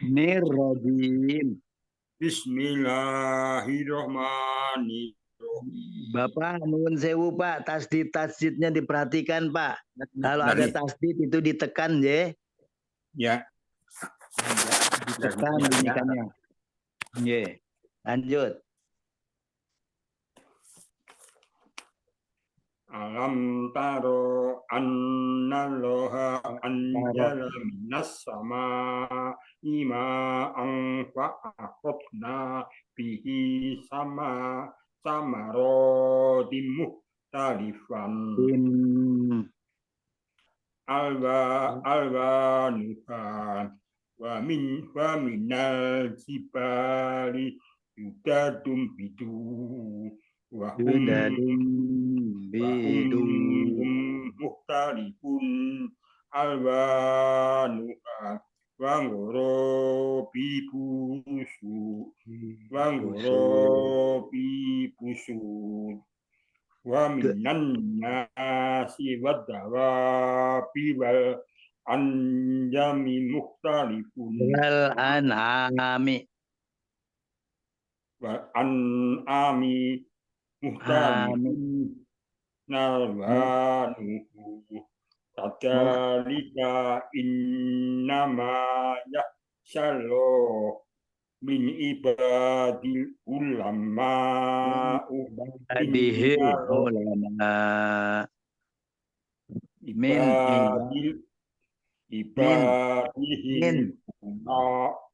Nirrojim. Bismillahirrahmanirrahim. Bapak, nuwun sewu Pak, tasdid-tasdidnya diperhatikan Pak. Kalau ada tasdid itu ditekan ya. Ya. Ditekan bunyikannya. Ya. Lanjut. Alam taro annallaha anjala minas sama ima fa'akhotna bihi sama samarodim muhtalifan alwanuha wa minal jibali yudadum bidu wa hum muhtalifun alwanuha wa ngorobi busu wa minan nasi wadawabi wal anjami mukhtalifun wal an'ami mukhtalifun nalwanuhu kadalika innama yahsyallah min ibadil ulama adihi ulama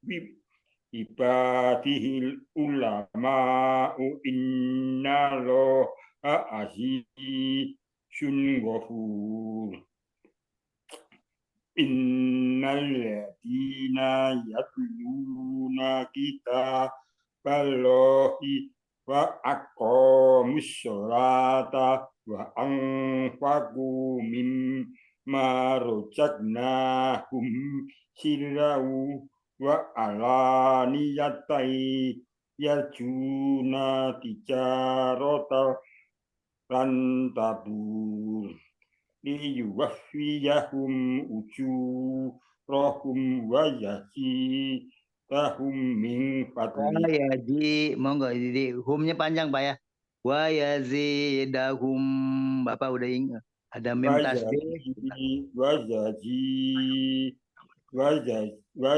min ibadihil ulama innallaha azizun ghafur. Innal ladina yatluna kitaballahi wa aqamus sholata wa anfaqu mimma razaqnahum sirran wa alaniyatai yarjuna tijarata lan tabur liyuwaffiyahum ujurahum wa yazidahum min fadli. Monggo jadi humnya panjang Pak ya. Wa yazidahum. Bapak udah ingat ada mim tasdid. Wa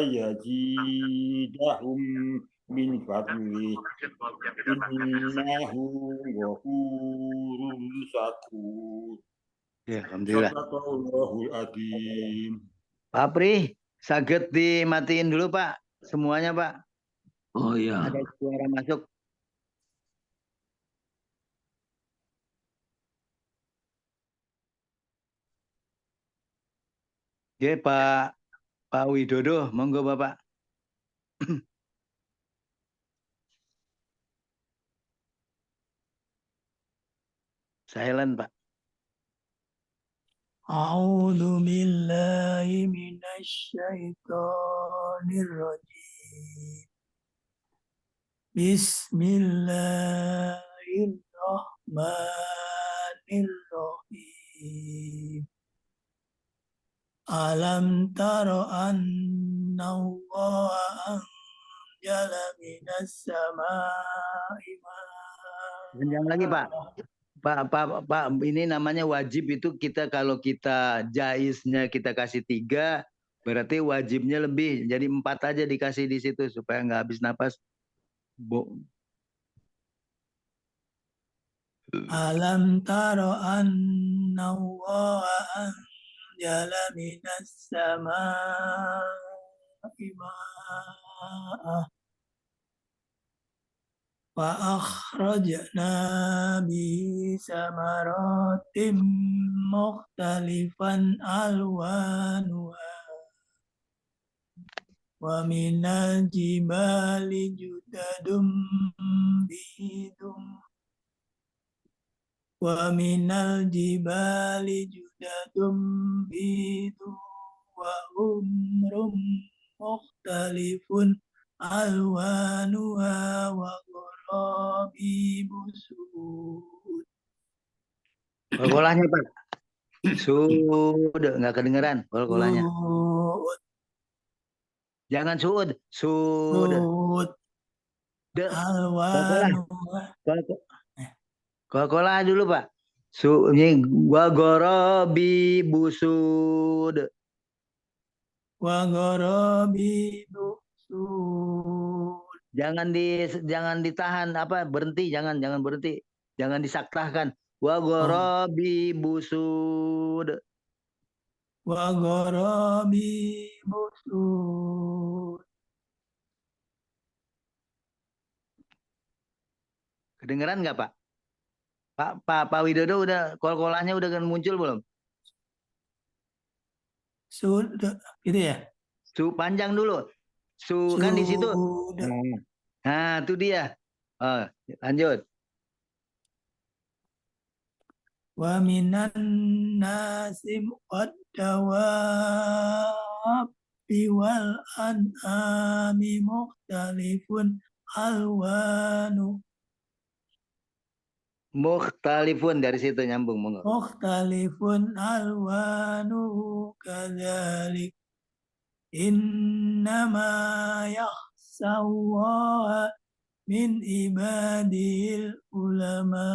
yazidahum min fadli. Innahu ghafurun syakur. Ya, alhamdulillah. Sadaqallahul adzim. Pak Pri, saged dimatiin dulu Pak, semuanya Pak. Oh iya. Ada suara masuk. Ya Pak Widodo, monggo Bapak. Silent Pak. A'udzu billahi minasy syaithanir rajim. Bismillahirrahmanirrahim. Alam taro annallaha anjala minas samaa'i Panjang lagi Pak. Pak, ini namanya wajib itu kita kalau kita jaiznya kita kasih 3, berarti wajibnya lebih. Jadi 4 aja dikasih di situ supaya nggak habis napas. Alam taro annallaha anjala minas samaa'i ma'ah wa akhrajna bihi samaratim mukhtalifan alwanuha wa minal jibali judadum bidum wa minal jibali judadum bidu wa umrum mukhtalifun alwanuha wa gharabi busud. Kolkolahnya Pak. Sudah nggak kedengeran kolkolahnya. Jangan suud. Sud. Sud. De. Alwanu. Kola dulu Pak. Ini wagorobi busud. Wagorobi busud. Jangan ditahan apa berhenti, jangan berhenti. Jangan disaktahkan. Wagorobi busud. Wagorobi busud. Kedengeran nggak Pak? Pak Widodo udah kol-kolanya udah kan muncul belum? Sudah gitu ya? Panjang dulu. Kan di situ. Sudah. Nah, itu dia. Lanjut. Wa minan nasim waddawabbi wal an'ami mukhtalifun alwanu. Mukhtalifun dari situ nyambung monggo. Mukhtalifun alwanu kadzalik. Innama yakhsallaha min ibadil ulama.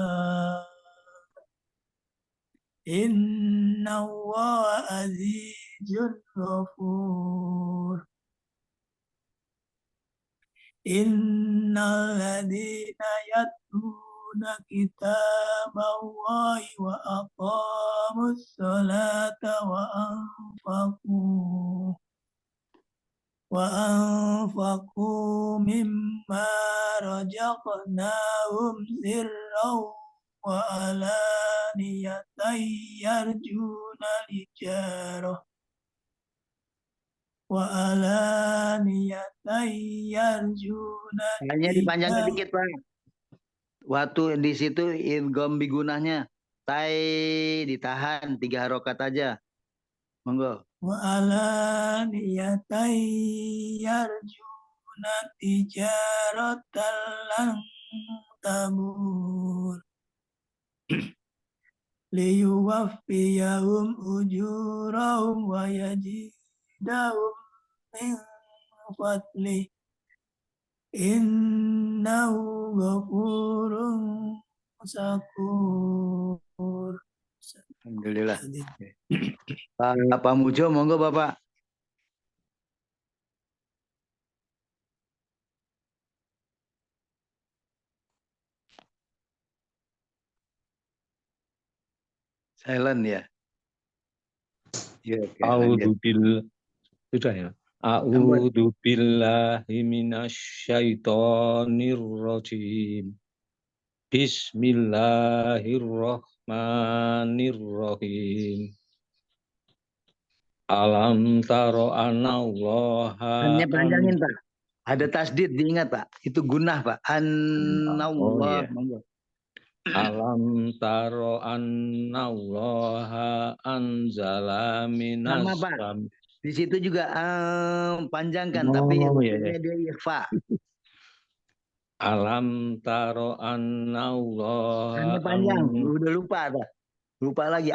Inna Allah azizun ghafur. Innal ladina yatluna kitaballahi wa aqamus salata wa anfaqu mimma rajaqnahum sirran wa alaniyatan yarjuna lijarah wa alaniyatan yarjuna Hanya dipanjangin dikit Pak. Waktu di situ idgham bigunahnya ditahan 3 harokat aja. Monggo. wa alaniyatan yarjuna tijaratan lan tabur. Liyuwaffiyahum ujurahum wa yajidahum min fadlih. Innahu ghafurun syakur. Alhamdulillah. Pak Mujo, monggo Bapak. Silent ya. Sudah ya. A'udzu billahi minasyaitonir rajim. Bismillahirrahmanirrahim. Alam taro anallaha. Hanya panjangin Pak. Ada tasdid diingat Pak. Itu gunah Pak. Anallah. Monggo. Alam taro annallaha anzala minas. Sama Pak. Di situ juga panjangkan tapi dia ikhfa. Alam taro annallaha. Hanya panjang, udah lupa dah. Lupa lagi.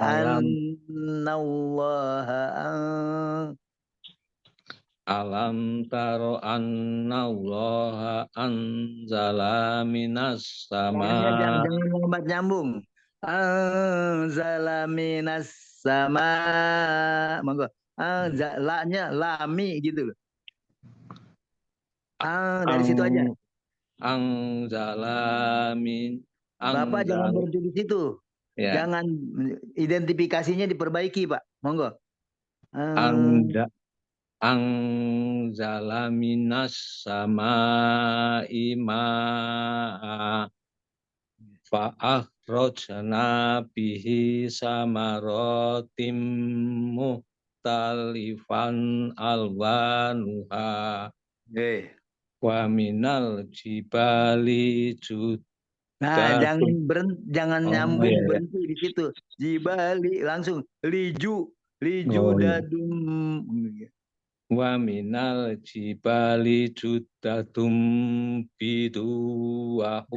Alam taro annallaha anzala minas sama. Jangan lambat nyambung. Anzala minas sama. Monggo. La-nya lami gitu loh. Dari situ aja. Bapak jangan berhenti di situ. Ya. Jangan, identifikasinya diperbaiki Pak. Monggo. Anzala minas sama ima fa'akhrajna bihi samaratim muhtalifan alwanuha wa minal jibali jud. Nah, jangan nyambung berhenti di situ. Jibali langsung liju dadum. Wa minal jibali judatum bidu wa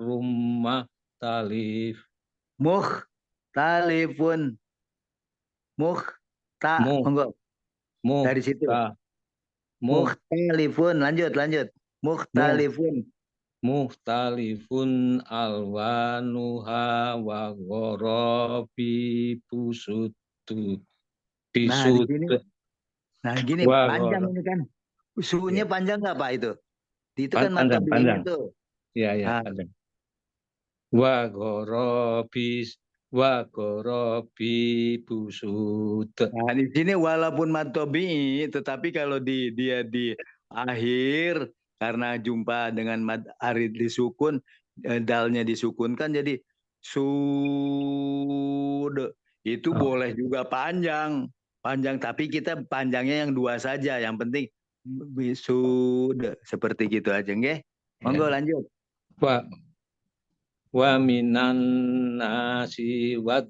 rumah talif. Monggo. Dari situ. Mukhtalifun, lanjut. Mukhtalifun. Mukhtalifun alwanuha wa gharabi busutu Nah, di bisut sini. Nah, gini wa panjang ghara- ini kan. Suhunya ya. panjang nggak Pak itu? Itu kan mata Panjang. itu. Ya, Nah, panjang. Wa gharabi busut. nah, di sini walaupun matobi, tetapi kalau dia di akhir karena jumpa dengan arid disukun, dalnya disukunkan jadi sud. Itu boleh juga panjang, tapi kita panjangnya yang 2 saja. Yang penting sud seperti gitu aja, nggih. Monggo lanjut. Wa minan nasi wat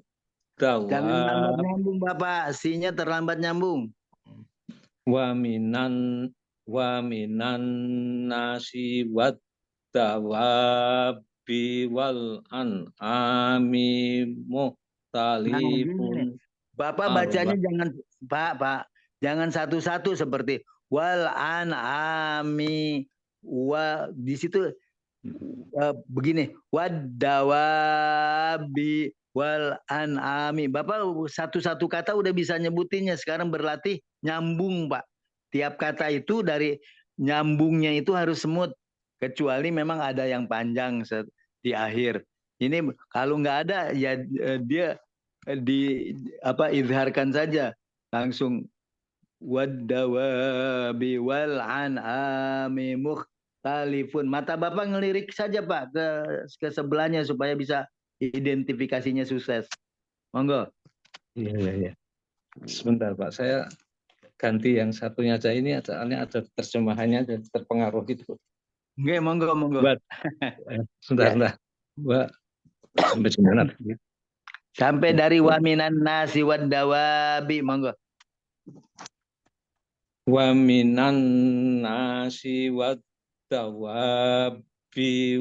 Jangan lambat dawab nyambung Bapak, sinya terlambat nyambung. wa minan nasi wat dawabi wal an'ami Nah, gini nih. muhtalifun Bapak bacanya Pak, jangan satu-satu seperti wal an'ami di situ begini wadawabi wal an'ami. Bapak satu-satu kata udah bisa nyebutinnya, sekarang berlatih nyambung Pak. Tiap kata itu dari nyambungnya itu harus semut, kecuali memang ada yang panjang di akhir. Ini kalau nggak ada ya dia izharkan saja langsung wadawabi wal an'ami mukhtalifun. Mata Bapak ngelirik saja Pak ke sebelahnya supaya bisa identifikasinya sukses. Monggo. Iya. Sebentar Pak, saya ganti yang satunya aja, ini soalnya ada terjemahannya dan terpengaruh gitu. Nggih, monggo. Sebentar. Mbak, sampai mana? Sampai dari waminan nasi wadawabi, monggo. Wa minan nasi wadawabi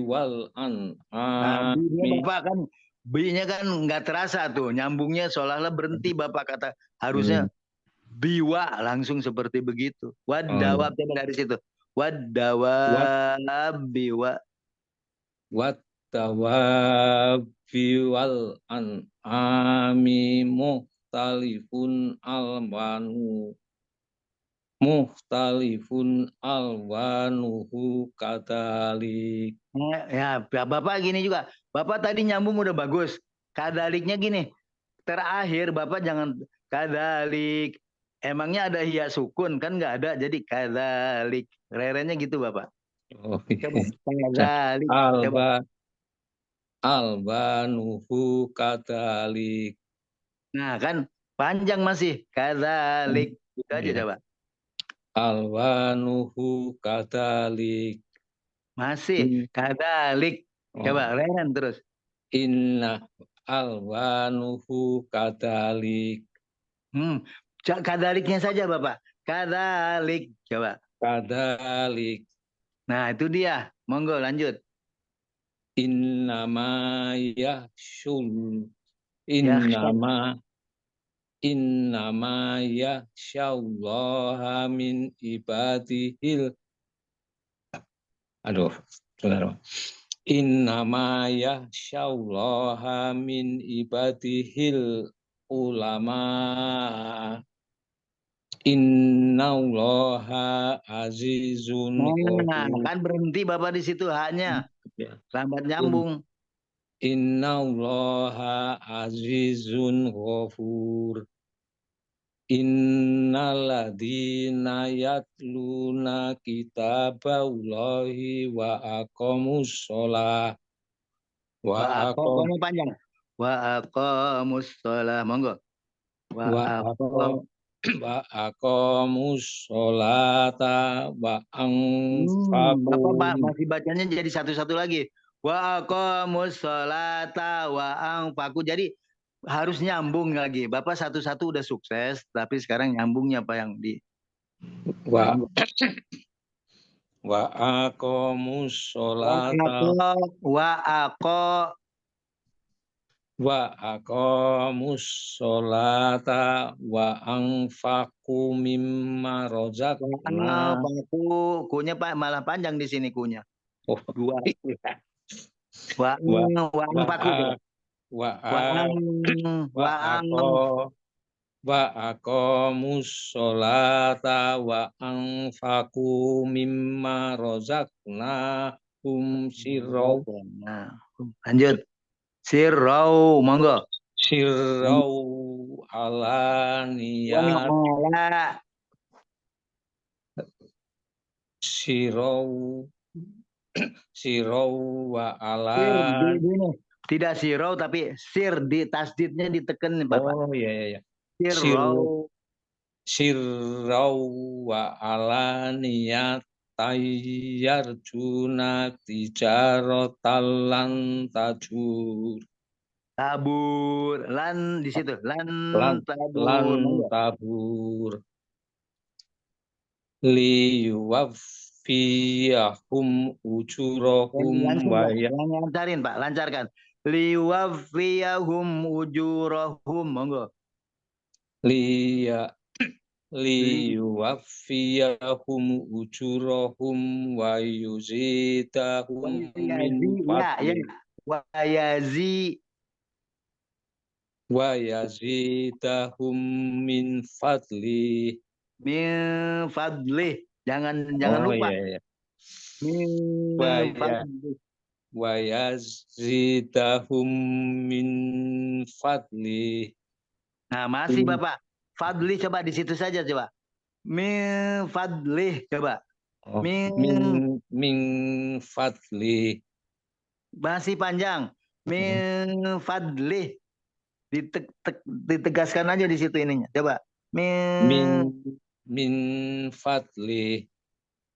wal an'ami. Bapak kan B-nya kan nggak terasa tuh, nyambungnya seolah-olah berhenti Bapak kata. Harusnya biwa langsung seperti begitu. Wadawab dari situ. Wadawabi wa Wadawabi wal an'ami muhtalifun alwanuhu kadalik. Ya, Bapak gini juga. Bapak tadi nyambung udah bagus. Kadaliknya gini. Terakhir Bapak jangan kadalik. Emangnya ada hiya sukun? Kan nggak ada. Jadi kadalik. Rerenya gitu Bapak. Oh, Coba. Kadalik. Coba. Alwanuhu kadalik. Nah kan panjang masih. Kadalik. Gitu aja coba. Alwanuhu kadalik. Masih. Kadalik. Coba reren terus. Inna alwanuhu kadalik. Kadaliknya saja Bapak. Kadalik. Coba. Kadalik. Nah itu dia. Monggo lanjut. Innama yakhsyallaha min ibadihil. Saudara. Innama yakhsyallaha min ibadihil ulama. Innallaha azizun ghafur. Kan berhenti Bapak di situ hanya. Lambat nyambung. Innallaha azizun ghafur. Innalladzina yatluna kitaballahi wa aqamus shalah. Wa aqamus shalah. Monggo. Wa aqamus sholata wa anfaqu. Bapak masih bacanya jadi satu-satu lagi. Wa aqamus sholata wa anfaqu. Jadi harus nyambung lagi. Bapak satu-satu udah sukses, tapi sekarang nyambungnya apa yang di wa aqamus sholata wa aqamus sholata wa anfaqu mimma razaqna. Kunya Pak malah panjang di sini kunya. Oh, Dua. iya. Wa wa anfaqu. wa Wa wa aqamus sholata wa anfaqu mimma razaqna sirrau Nah, lanjut. Sirrau, monggo. sirrau alaniyat Wala. sirrau wa Sir alan. ini. Tidak sirau tapi sir di tasdidnya ditekan nih Bapak. Oh iya iya. Sirrau. Sirrau wa alaniyat tayyarjuna tijaratan lan tajur. Tabur. Lan di situ. Lan Lan tabur. Monggo. tabur liyuwaffiyahum ujurahum Langsung wa Pak. Lancarin Pak, lancarkan. Liwafiyahum ujurahum. Monggo. liyuwaffiyahum ujurahum wa yuzidahum min fadli wa yazidahum min fadli. Min fadlih. Jangan lupa. Iya. Min fadlih. Wa yazidahum min fadli. Nah, masih Bapak. Fadlih coba di situ saja coba. Min fadlih coba. Min fadli. Masih panjang. Min fadlih. Ditegaskan aja di situ ininya. Coba. Min fadli.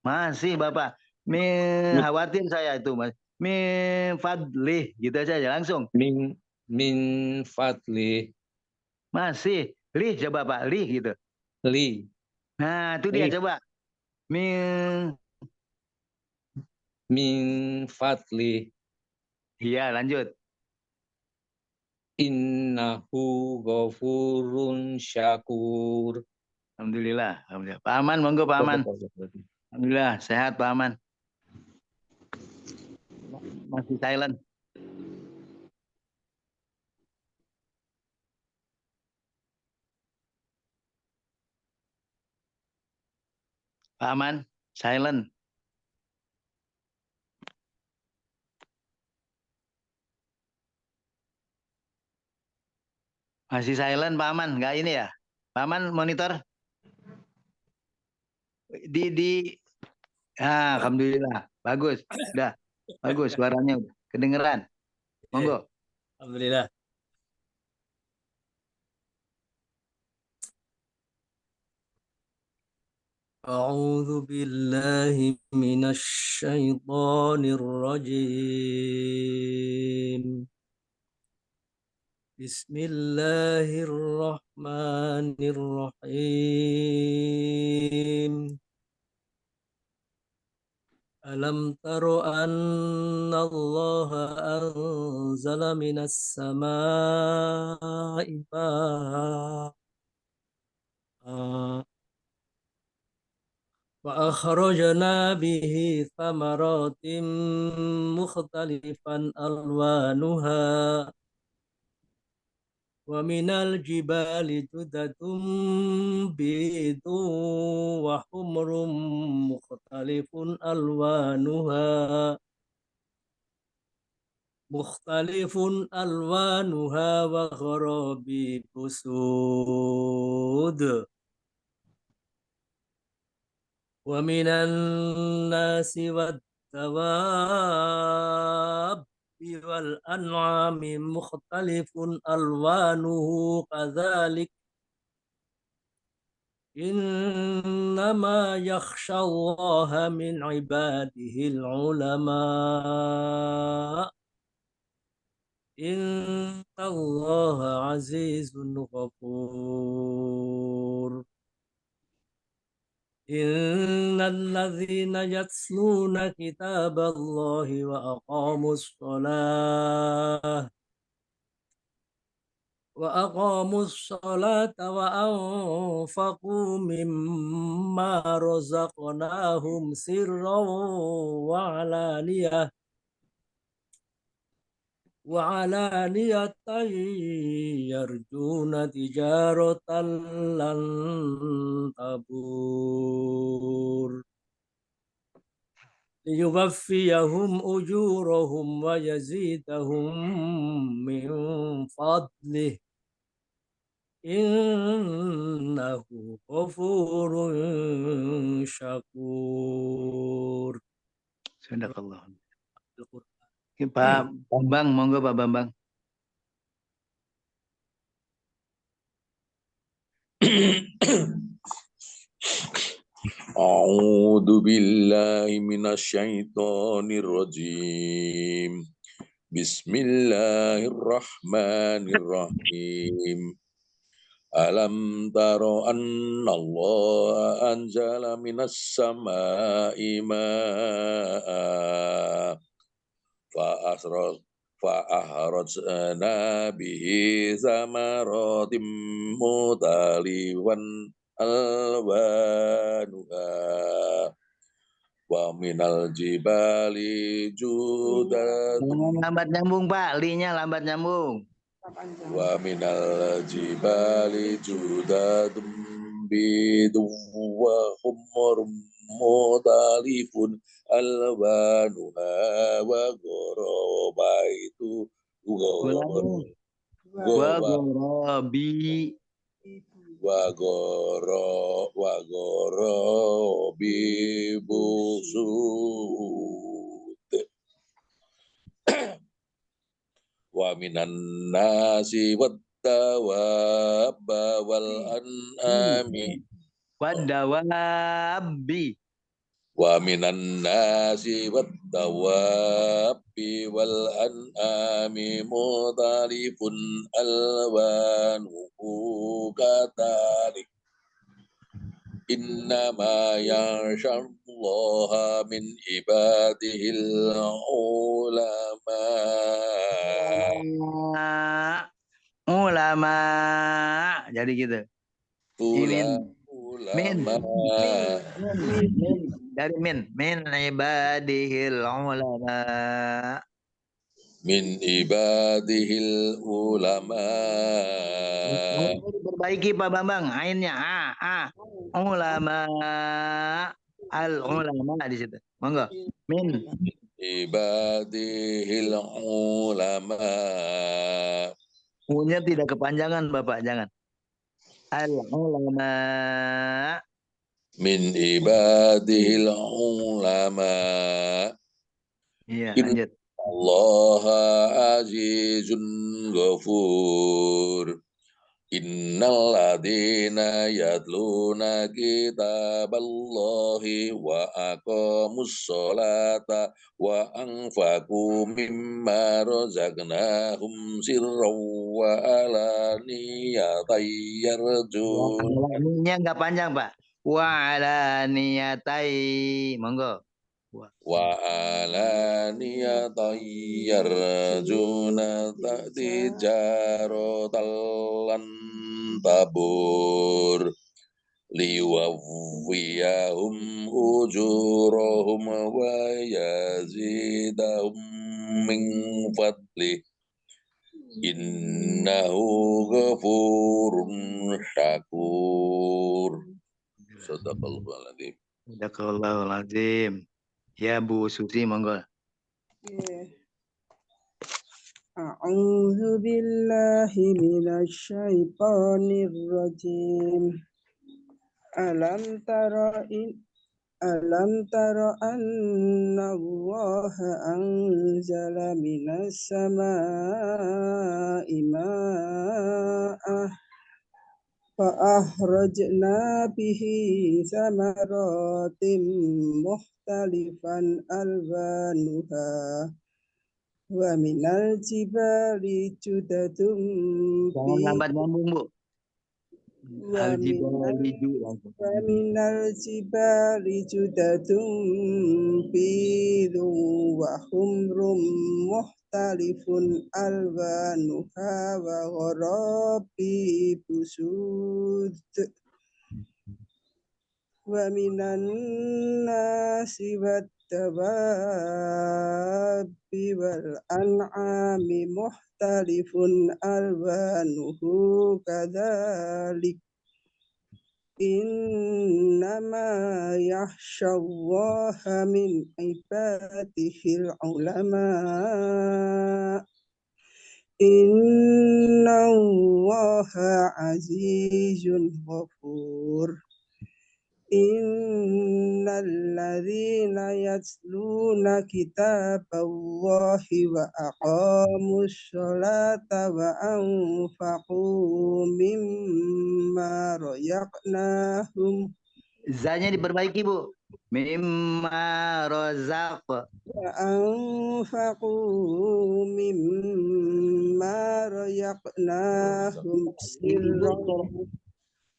Masih Bapak. Khawatir saya itu Mas. Min fadlih gitu saja langsung. Min fadli. Masih. Lih coba Pak. Lih gitu. Li. Nah, itu dia coba. Min fadli. Iya, lanjut. Innahu ghafurun syakur. Alhamdulillah. Alhamdulillah. Pak Aman, monggo Pak Aman. Alhamdulillah, sehat Pak Aman. Masih silent. Pak Aman, silent. Masih silent Pak Aman, nggak ini ya? Pak Aman monitor. Alhamdulillah, bagus, udah, bagus suaranya udah kedengeran. Monggo. Alhamdulillah. أعوذ بالله من الشيطان الرجيم بسم الله الرحمن الرحيم ألم تر أن الله أنزل من السماء ماء وأخرجنا به ثمرات مختلفا ألوانها ومن الجبال جدد بيض وحمر مختلف ألوانها وغرابيب سود ومن الناس والدواب والأنعام مختلف ألوانه كذلك إنما يخشى الله من عباده العلماء إن الله عزيز غفور إن الذين يتلون كتاب الله وأقاموا الصلاة وأقاموا الصلاة وأنفقوا مما رزقناهم سرا وعلانية يرجون تجارة لن تبور ليوفيهم أجورهم ويزيدهم من فضله إنه غفور شكور. Sadaqallah. Pak Bambang, monggo Pak Bambang. A'udzu billahi minasyaitonir rajim. Bismillahirrahmanirrahim. Alam taro anna Allah anzala minas sama'i ma'a fa'ahrajna bihi zamaratim mutaliwan alwanuha wa minal jibali judatun Lambat nyambung Pak, linya lambat nyambung. wa minal jibali judatun bidun wa humrum mutalifun alwanuha wa ghorobaitu Gorobi. wa ghorobi busud wa minan nasi waddawabba wal an'ami Wadawabi. wa minan nasi waddawabbi wal an'ami mutalifun alwanuhu katalik innama yakhshallaha min ibadihil ulama. Ulama. Jadi gitu. Min. Dari min ibadihil ulama. Min ibadihil ulama. Perbaiki Pak Bambang, ainnya ulama. Al ulama di situ. Monggo. Min ibadihil ulama. U-nya tidak kepanjangan Bapak, jangan. Al ulama. Min ibadihil ulama. Iya, lanjut. Allah azizun ghafur. Innal ladina yatluna kitaballahi wa aqamus sholata wa anfaqu mimma razaqnahum sirran wa alaniyatan yarjun. Ini enggak panjang, Pak. Wa alaniyatai. Monggo. Wa alaniyatan yarjuna tijaratan lan tabur liwawiyahum ujurahum wa yazidahum min fadli innahu ghafurun syakur. Sadaqallahul adzim. Sadaqallahul adzim. Ya Bu Susi, monggo. A'udzu billahi minasyaitonir rajim. Alam tara anna Allah anzala minas samaa'i ma'ah fa'akhrajna bihi samaratin mukhtalifan alwanuha wa minal jibali judatun Jangan lambat nyambung, Bu. wa minal jibali judatun bidun wa humrum mukhtalifun alwanuha wa gharabibu sud. Wa minan nasi wattababi wal an'ami mukhtalifun alwanuhu kadzalik. Innama yakhshallaha min ibadihil ulama. Innallaha azizun ghafur. Innalladzina yatluna kitaballahi wa aqamus sholata wa anfaqu mimma razaqnahum. Zanya diperbaiki, Bu. Mimma rozaq. Wa anfaqu mimma razaqnahum sirran.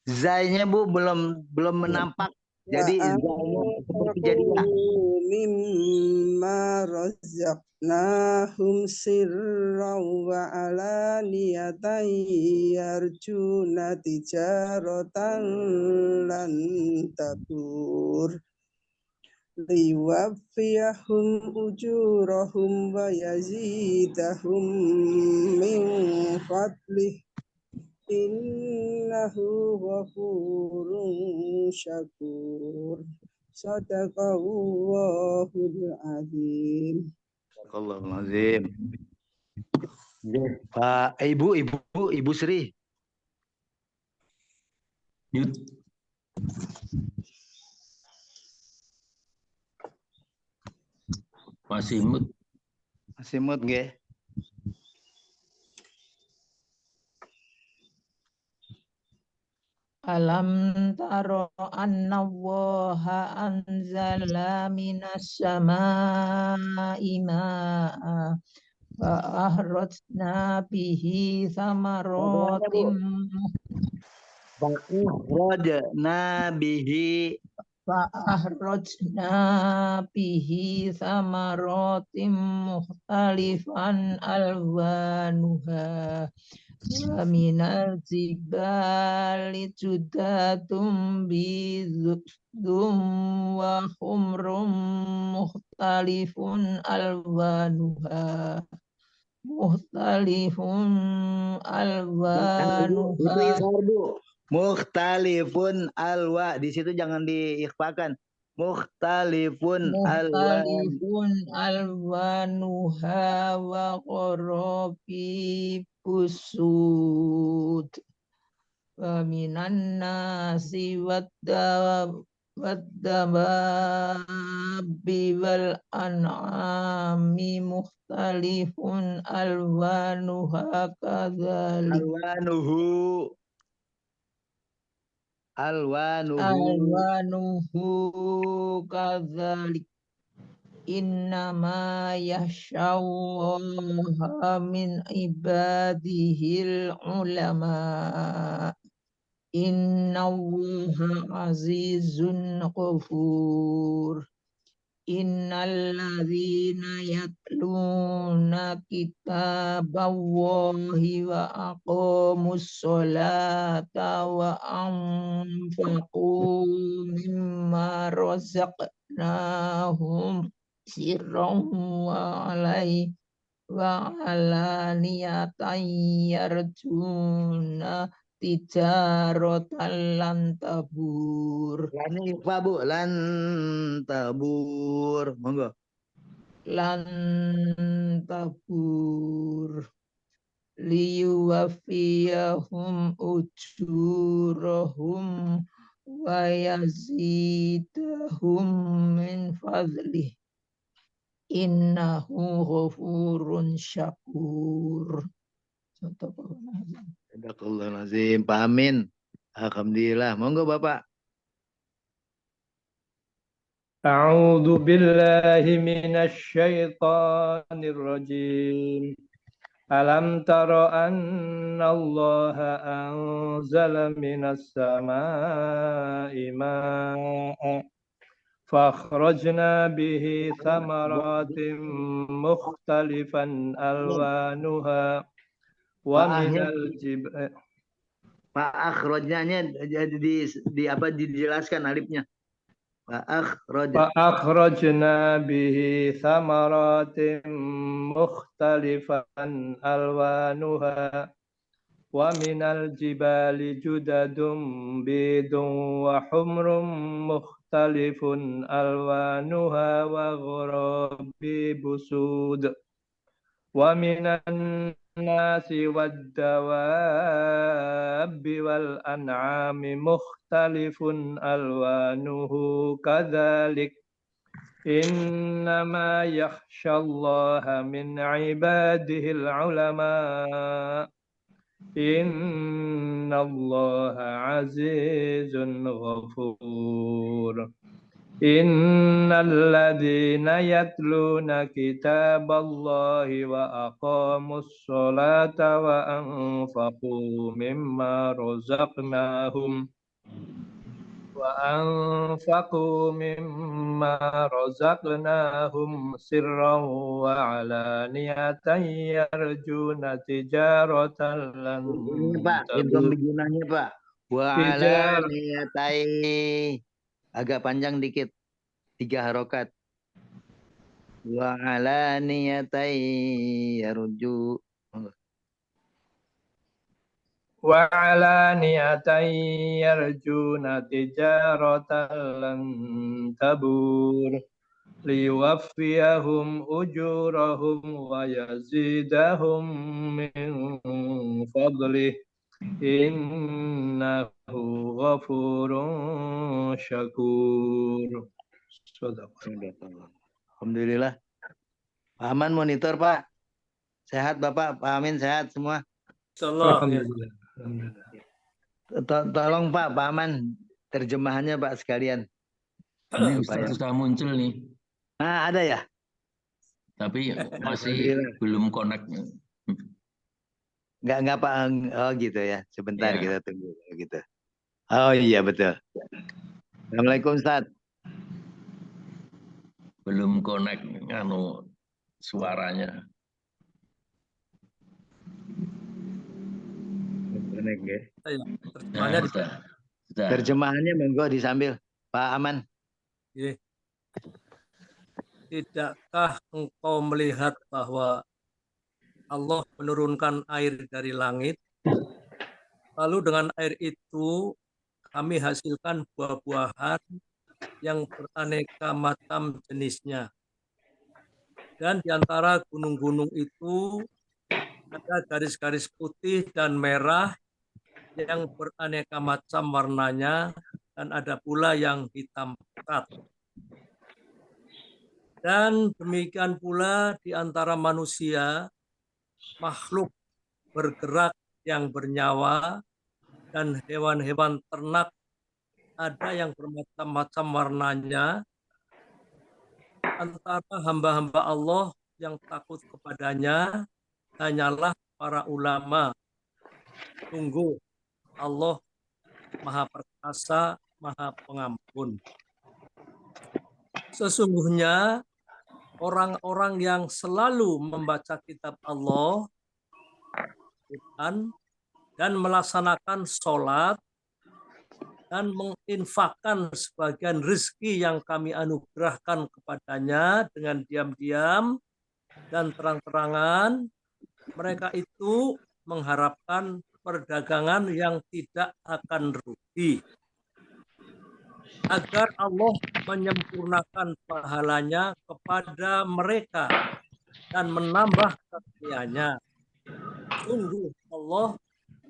Zanya, Bu, belum menampak. Jadi zanya seperti jadi ya. Mimma razaqnahum sirran wa alaniyatan yarjuna tijaratan lan tabur. Liwaffiyahum ujurahum wa yazidahum min fadlih. Innahu ghafurun syakur. Sadaqallahul azim. Sadaqallahul azim. Pak, Ibu Sri. Masih mut. Masih mood nggih. Alam taro anna Allaha anzala minas samaa'i ma'a wa ahrajna bihi thamaratim Rajna bihi thamaratim mukhtalifan alwanuha. Wa minal jibali judatum bidum wa humrum mukhtalifun alwanuha. Mukhtalifun alwa. Di situ jangan diikhfakan. Mukhtalifun alwanuha wa qarabi busud. Wa minan nasi waddababbi wal an'ami mukhtalifun alwanuha kadzalik. Alwanuhu kadzalik. Innama yakhshallaha min ibadihil ulama. Innallaha azizun ghafur. Innalladzina yatluna kitaballahi wa aqamus sholata wa anfaqu mimma razaqnahum sirran wa alaniyatan yarjuna tijaratan lan tabur. Ini Pak, Bu, lan tabur. Monggo. Lan tabur. Liyuwaffiyahum ujurahum wa yazidahum min fadlih. Innahu ghafurun syakur. Sadaqallahul azim. Pak Amin. Alhamdulillah. Monggo Bapak. A'udzu billahi minasy syaithanir rajim. Alam tara annallaha anzala minas samaa'i maa'a فأخرجنا به ثمرات مختلفا ألوانها ومن الجبال Pak akhrojnya di apa dijelaskan alifnya. Pak akhroj. فأخرجنا به ثمرات مختلفا ألوانها ومن الجبال جدد بيض وحمر مختلف ألوانها وغرابيب سود ومن الناس والدواب والأنعام مختلف ألوانه كذلك إنما يخشى الله من عباده العلماء إن الله عزيز غفور إن الذين يتلون كتاب الله وأقاموا الصلاة وأنفقوا مما رزقناهم سرا وعلانية يرجون تجارة لن Pak, hitung gunanya Pak. Wa niyatai. Agak panjang dikit. 3 harokat. Wa ala niyatai yarju. وعلانية يرجون تجارة لن تبور ليوفيهم أجورهم ويزيدهم من فضله إنه غفور شكور. Alhamdulillah. Pak Aman monitor Pak. Sehat Bapak, Pak Amin sehat semua. Alhamdulillah. Tolong Pak Aman terjemahannya Pak sekalian. Ini Ustaz sudah muncul nih. Nah, ada ya? Tapi masih belum connect. Enggak Pak. Oh gitu ya. Sebentar Ya. kita tunggu gitu. Oh iya betul. Assalamualaikum Ustaz. Belum connect suaranya. Connect ya. Nah, sudah. Terjemahannya monggo disambil Pak Aman. Tidakkah engkau melihat bahwa Allah menurunkan air dari langit, lalu dengan air itu kami hasilkan buah-buahan yang beraneka macam jenisnya. Dan di antara gunung-gunung itu ada garis-garis putih dan merah yang beraneka macam warnanya, dan ada pula yang hitam pekat. Dan demikian pula di antara manusia, makhluk bergerak yang bernyawa, dan hewan-hewan ternak ada yang bermacam-macam warnanya. Antara hamba-hamba Allah yang takut kepadanya hanyalah para ulama. Sungguh Allah Maha Perkasa, Maha Pengampun. Sesungguhnya orang-orang yang selalu membaca kitab Allah dan melaksanakan sholat dan menginfakkan sebagian rezeki yang kami anugerahkan kepadanya dengan diam-diam dan terang-terangan, mereka itu mengharapkan perdagangan yang tidak akan rugi, agar Allah menyempurnakan pahalanya kepada mereka dan menambah karunia-Nya. Sungguh Allah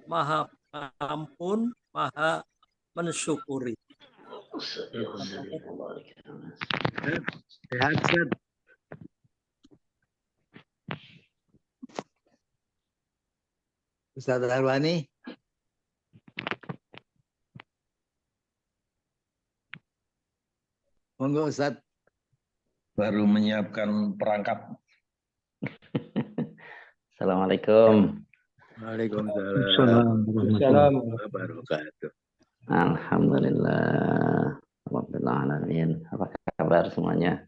Maha Pengampun, Maha mensyukuri. Sehat. Ustaz Arwani. Monggo Ustaz. Baru menyiapkan perangkat. Assalamualaikum. Waalaikumsalam. Assalamualaikum. Wabarakatuh. Alhamdulillah. Alhamdulillah. Apa kabar semuanya?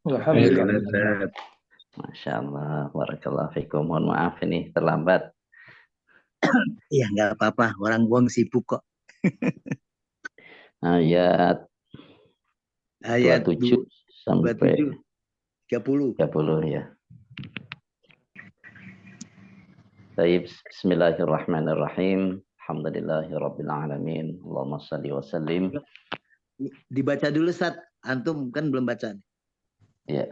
Alhamdulillah. Masya Allah. Barakallahu fikum. Mohon maaf ini terlambat. Iya, nggak apa-apa. Orang buang sibuk kok. Ayat 27 sampai 30 ya. Baik, bismillahirrahmanirrahim. Alhamdulillahirabbil alamin. Allahumma shalli wa sallim. Dibaca dulu, Ustaz. Antum kan belum baca. Ya.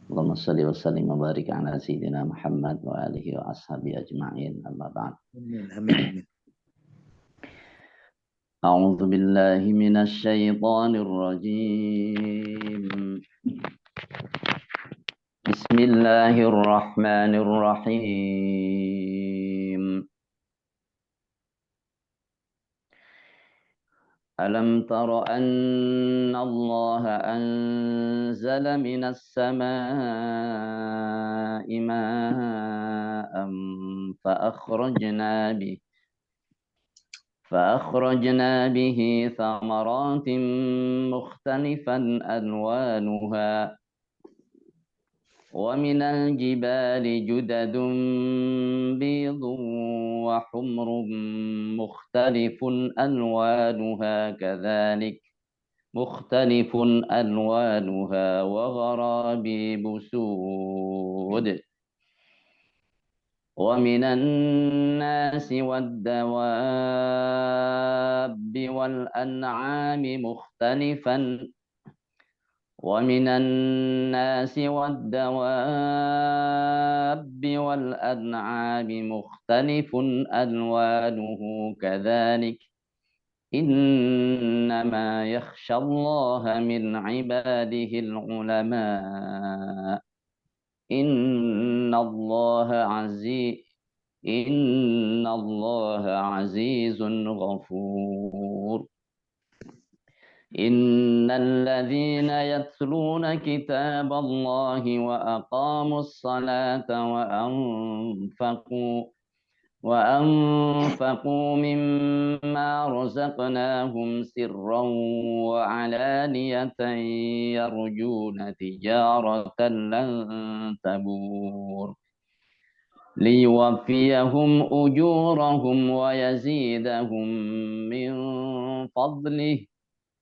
Allahumma shalli wa sallim wa barik ala sayyidina Muhammad wa alihi wa ashabihi ajma'in. Amma ba'd. Amin. A'udzu billahi minasy syaithanir rajim. Bismillahirrahmanirrahim. Alam tara anna Allah anzala minas samaa'i ma'an فأخرجنا به ثمرات مختلفا ألوانها ومن الجبال جدد بيض وحمر مختلف ألوانها وغرابيب سود ومن الناس والدواب والأنعام مختلف ألوانه كذلك إنما يخشى الله من عباده العلماء إن الله عزيز غفور إن الذين يتلون كتاب الله وأقاموا الصلاة وأنفقوا مما رزقناهم سرا وعلانية يرجون تجارة لن تبور ليوفيهم أجورهم ويزيدهم من فضله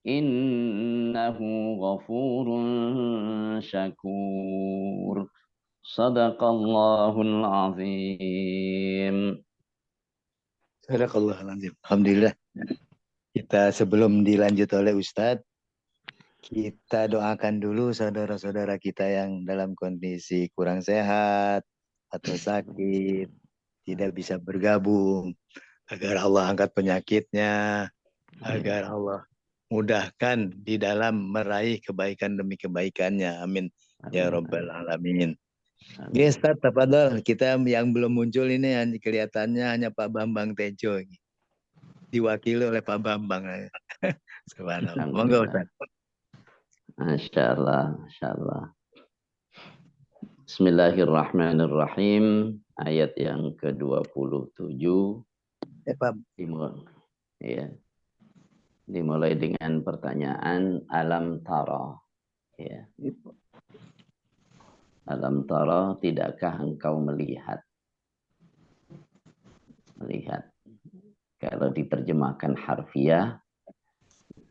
إنه غفور شكور صدق الله العظيم. Sadaqallahul-azim. Alhamdulillah. Kita sebelum dilanjut oleh Ustadz, kita doakan dulu saudara-saudara kita yang dalam kondisi kurang sehat atau sakit, tidak bisa bergabung, agar Allah angkat penyakitnya, agar Allah mudahkan di dalam meraih kebaikan demi kebaikannya. Amin. Ya Rabbal Alamin. Oke, Ustaz, tafadhol. Kita yang belum muncul ini kelihatannya hanya Pak Bambang Tejo. Diwakili oleh Pak Bambang. Subhanallah. Monggo, Ustaz. Masya Allah. Bismillahirrahmanirrahim. Ayat yang ke-27. Dimulai dengan pertanyaan alam tara. Ya. Alam tara, tidakkah engkau melihat? Melihat. Kalau diterjemahkan harfiah,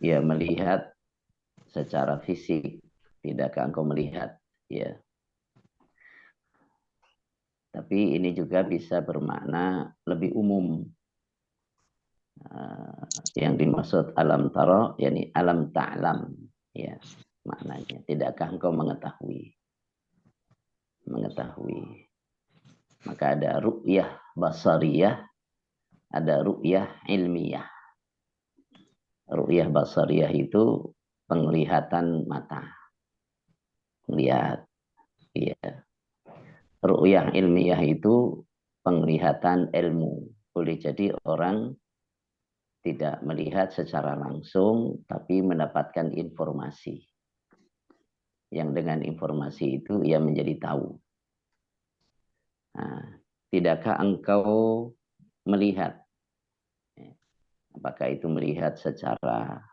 ya melihat secara fisik. Tidakkah engkau melihat? Ya. Tapi ini juga bisa bermakna lebih umum. Yang dimaksud alam tara, yakni alam ta'lam. Ya, maknanya. Tidakkah engkau mengetahui? Maka ada ru'yah basariyah, ada ru'yah ilmiyah. Ru'yah basariyah itu penglihatan mata, melihat. Iya. Ru'yah ilmiyah itu penglihatan ilmu. Boleh jadi orang tidak melihat secara langsung, tapi mendapatkan informasi. Yang dengan informasi itu ia menjadi tahu. Nah, tidakkah engkau melihat? Apakah itu melihat secara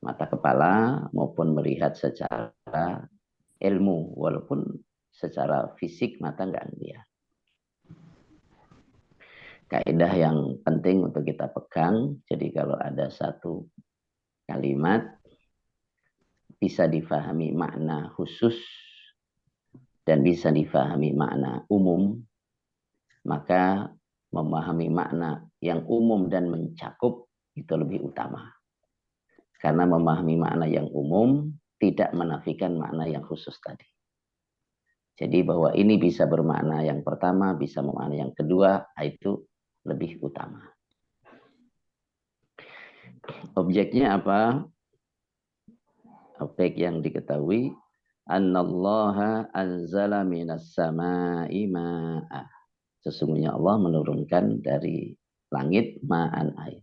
mata kepala maupun melihat secara ilmu, walaupun secara fisik mata nggak ngelihat. Kaidah yang penting untuk kita pegang, jadi kalau ada satu kalimat bisa difahami makna khusus dan bisa difahami makna umum, maka memahami makna yang umum dan mencakup itu lebih utama. Karena memahami makna yang umum tidak menafikan makna yang khusus tadi. Jadi bahwa ini bisa bermakna yang pertama, bisa bermakna yang kedua, itu lebih utama. Objeknya apa? Objek yang diketahui, annallaha anzala minas sama'i ma'a. Sesungguhnya Allah menurunkan dari langit ma'an air.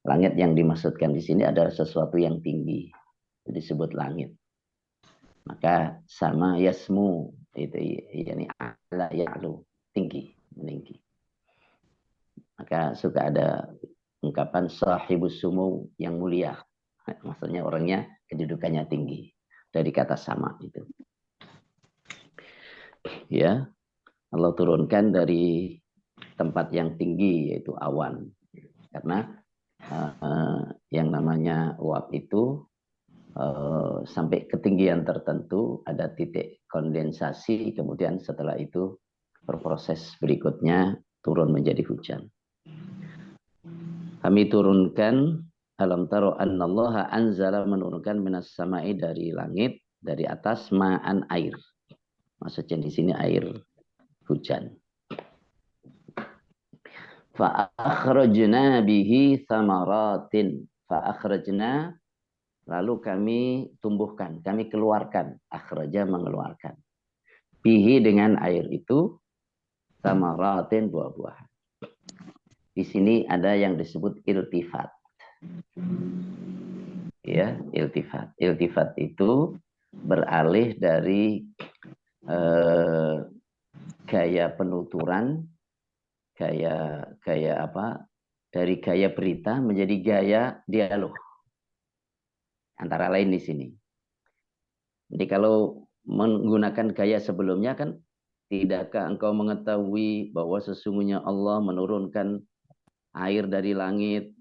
Langit yang dimaksudkan di sini adalah sesuatu yang tinggi, disebut langit. Maka sama yasmu itu yani ala ya'lu, tinggi, meninggi. Maka suka ada ungkapan sahibus sumu yang mulia. Maksudnya orangnya kedudukannya tinggi, dari kata sama itu. Ya, Allah turunkan dari tempat yang tinggi yaitu awan. Karena yang namanya uap itu sampai ketinggian tertentu ada titik kondensasi, kemudian setelah itu berproses berikutnya turun menjadi hujan. Kami turunkan, alam taro annallaha anzala, menurunkan minas sama'i, dari langit, dari atas, ma'an air. Maksudnya di sini air hujan. Fa'akhrajna bihi thamaratin. Fa'akhrajna, lalu kami tumbuhkan, kami keluarkan. Akhraja, mengeluarkan. Bihi, dengan air itu, thamaratin, buah-buahan. Di sini ada yang disebut iltifat. Ya, iltifat. Iltifat itu beralih dari gaya penuturan, gaya apa? Dari gaya berita menjadi gaya dialog. Antara lain di sini. Jadi kalau menggunakan gaya sebelumnya kan, tidakkah engkau mengetahui bahwa sesungguhnya Allah menurunkan air dari langit,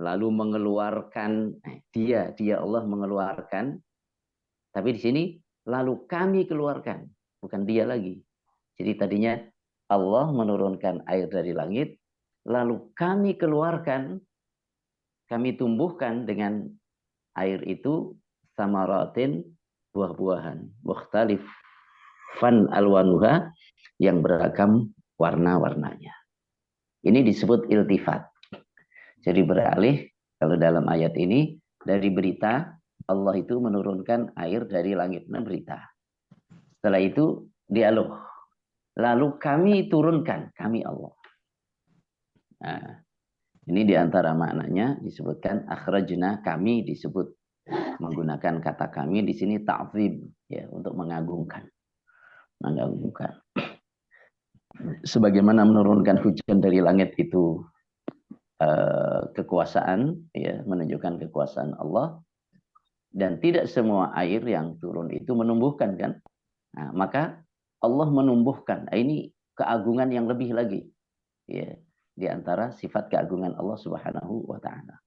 lalu mengeluarkan, dia Allah mengeluarkan, tapi di sini lalu kami keluarkan, bukan dia lagi. Jadi tadinya Allah menurunkan air dari langit, lalu kami keluarkan, kami tumbuhkan dengan air itu samaratin, buah-buahan, mukhtalifan alwanuha, yang beragam warna-warnanya. Ini disebut iltifat. Jadi beralih, kalau dalam ayat ini, dari berita, Allah itu menurunkan air dari langit, berita. Setelah itu dialog. Lalu kami turunkan, kami Allah. Nah, ini diantara maknanya disebutkan akhrajna, kami disebut menggunakan kata kami di sini ta'zim, ya, untuk mengagungkan. Mengagungkan. Sebagaimana menurunkan hujan dari langit itu kekuasaan, ya, menunjukkan kekuasaan Allah, dan tidak semua air yang turun itu menumbuhkan, kan? Nah, maka Allah menumbuhkan. Ini keagungan yang lebih lagi, ya, di antara sifat keagungan Allah Subhanahu wa Ta'ala.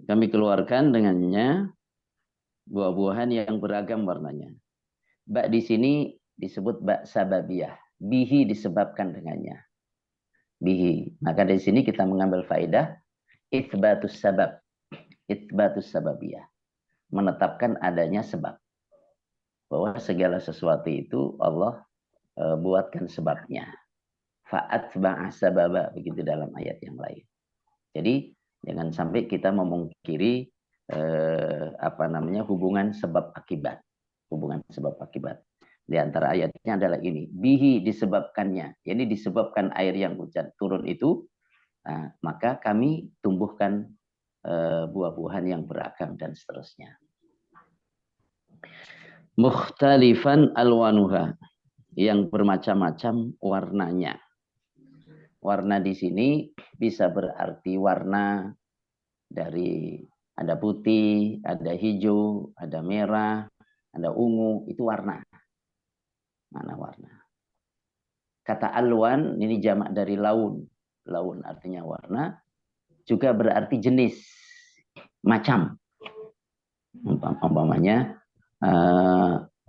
Kami keluarkan dengannya buah-buahan yang beragam warnanya. Ba di sini disebut ba sababiyah. Bihi, disebabkan dengannya. Bihi. Maka dari sini kita mengambil faedah itsbatus sabab. Itsbatus sababiyah. Menetapkan adanya sebab. Bahwa segala sesuatu itu Allah buatkan sebabnya. Fa'atba'a sababa, begitu dalam ayat yang lain. Jadi jangan sampai kita memungkiri hubungan sebab akibat. Hubungan sebab akibat. Di antara ayatnya adalah ini, bihi, disebabkannya. Jadi disebabkan air yang hujan turun itu, maka kami tumbuhkan buah-buahan yang beragam dan seterusnya. Mukhtalifan alwanuha, yang bermacam-macam warnanya. Warna di sini bisa berarti warna Dari ada putih, ada hijau, ada merah, ada ungu, itu warna. Mana warna? Kata alwan ini jamak dari laun. Laun artinya warna, juga berarti jenis, macam. Umpamanya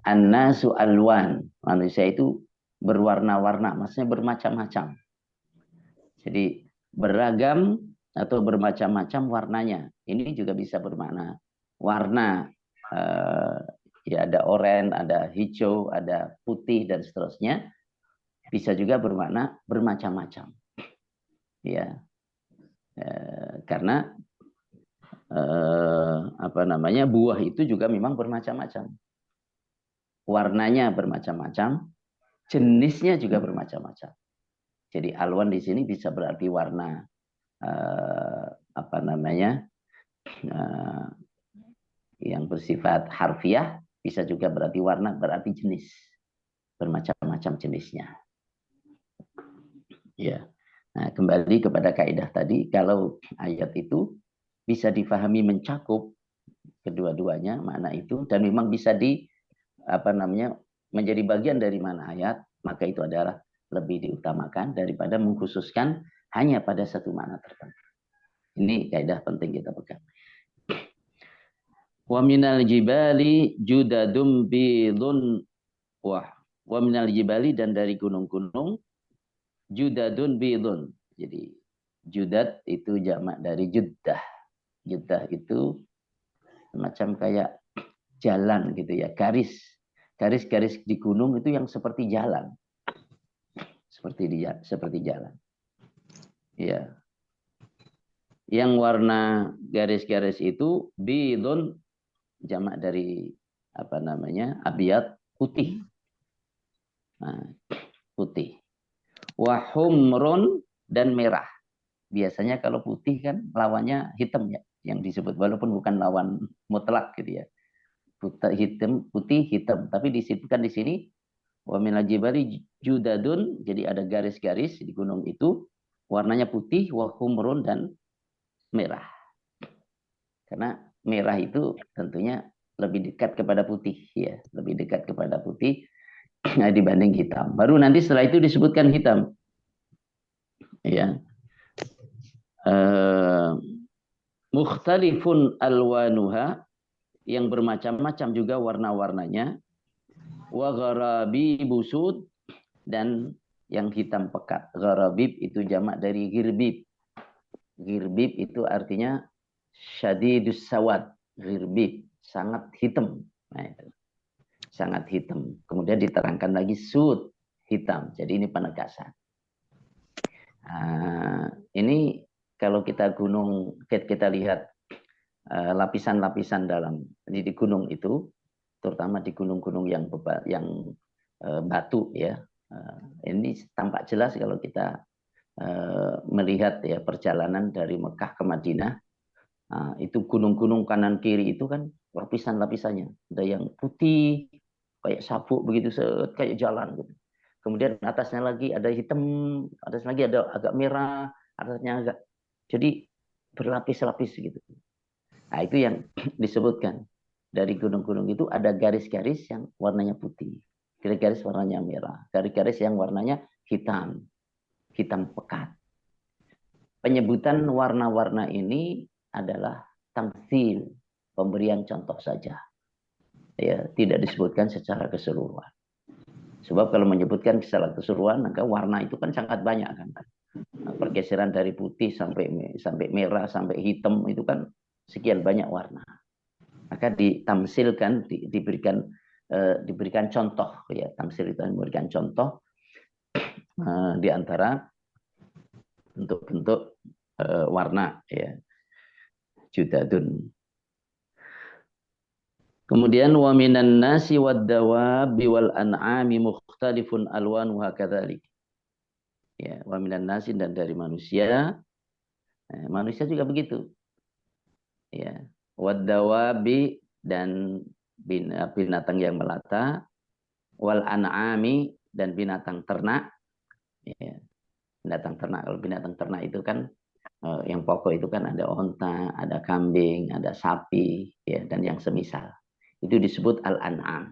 an-nasu alwan, manusia itu berwarna-warna, maksudnya bermacam-macam. Jadi beragam atau bermacam-macam warnanya. Ini juga bisa bermakna warna. Ya ada oranye, ada hijau, ada putih dan seterusnya. Bisa juga bermakna bermacam-macam. Ya, karena buah itu juga memang bermacam-macam. Warnanya bermacam-macam, jenisnya juga bermacam-macam. Jadi alwan di sini bisa berarti warna yang bersifat harfiah, bisa juga berarti warna, berarti jenis, bermacam-macam jenisnya. Ya. Nah, kembali kepada kaidah tadi, kalau ayat itu bisa difahami mencakup kedua-duanya makna itu, dan memang bisa menjadi bagian dari makna ayat, maka itu adalah lebih diutamakan daripada mengkhususkan hanya pada satu makna tertentu. Ini kaidah penting kita pegang. Wa minal jibali judadum bidun wa minal jibali, dan dari gunung-gunung judadun bidun. Jadi judad itu jamak dari juddah. Juddah itu semacam kayak jalan gitu ya, garis-garis di gunung itu yang seperti jalan. Seperti jalan. Ya. Yang warna garis-garis itu bidun, jamak dari abiyat, putih. Nah, putih. Wa humrun, dan merah. Biasanya kalau putih kan lawannya hitam ya, yang disebut, walaupun bukan lawan mutlak gitu ya. Putih hitam, tapi disebutkan di sini wa minal jibali judadun, jadi ada garis-garis di gunung itu warnanya putih, wa humrun, dan merah. Karena merah itu tentunya lebih dekat kepada putih ya, lebih dekat kepada putih dibanding hitam. Baru nanti setelah itu disebutkan hitam. Ya. Mukhtalifun alwanuha, yang bermacam-macam juga warna-warnanya. Wa gharabi busud, dan yang hitam pekat. Gharabib itu jamak dari girbib. Girbib itu artinya syadidus sawad. Girbib, sangat hitam. Nah, itu. Sangat hitam. Kemudian diterangkan lagi sud, hitam. Jadi ini penegasan. Ini kalau kita lihat lapisan-lapisan dalam di gunung itu, terutama di gunung-gunung yang batu ya, ini tampak jelas kalau kita melihat ya perjalanan dari Mekah ke Madinah. Itu gunung-gunung kanan kiri itu kan lapisan-lapisannya, ada yang putih kayak sabuk begitu, kayak jalan gitu. Kemudian atasnya lagi ada hitam, atasnya lagi ada agak merah, atasnya agak, jadi berlapis-lapis gitu. Nah, itu yang disebutkan. Dari gunung-gunung itu ada garis-garis yang warnanya putih, garis-garis warnanya merah, garis-garis yang warnanya hitam, hitam pekat. Penyebutan warna-warna ini adalah tamtsil, pemberian contoh saja. Ya, tidak disebutkan secara keseluruhan. Sebab kalau menyebutkan secara keseluruhan, maka warna itu kan sangat banyak kan. Pergeseran dari putih sampai merah sampai hitam itu kan sekian banyak warna. Maka ditamsilkan, diberikan contoh ya. Tamsil itu memberikan contoh di antara bentuk-bentuk warna ya. Judadun. Kemudian wa minan nasi wad dawabi wal an'ami mukhtalifun alwanuha kadzalik. Ya, wa minan nasi, dan dari manusia. Manusia juga begitu. Ya, wad dawabi, dan binatang yang melata, wal an'ami, dan binatang ternak. Ya, binatang ternak. Kalau binatang ternak itu kan Yang pokok itu kan ada onta, ada kambing, ada sapi, ya, dan yang semisal. Itu disebut al-an'am.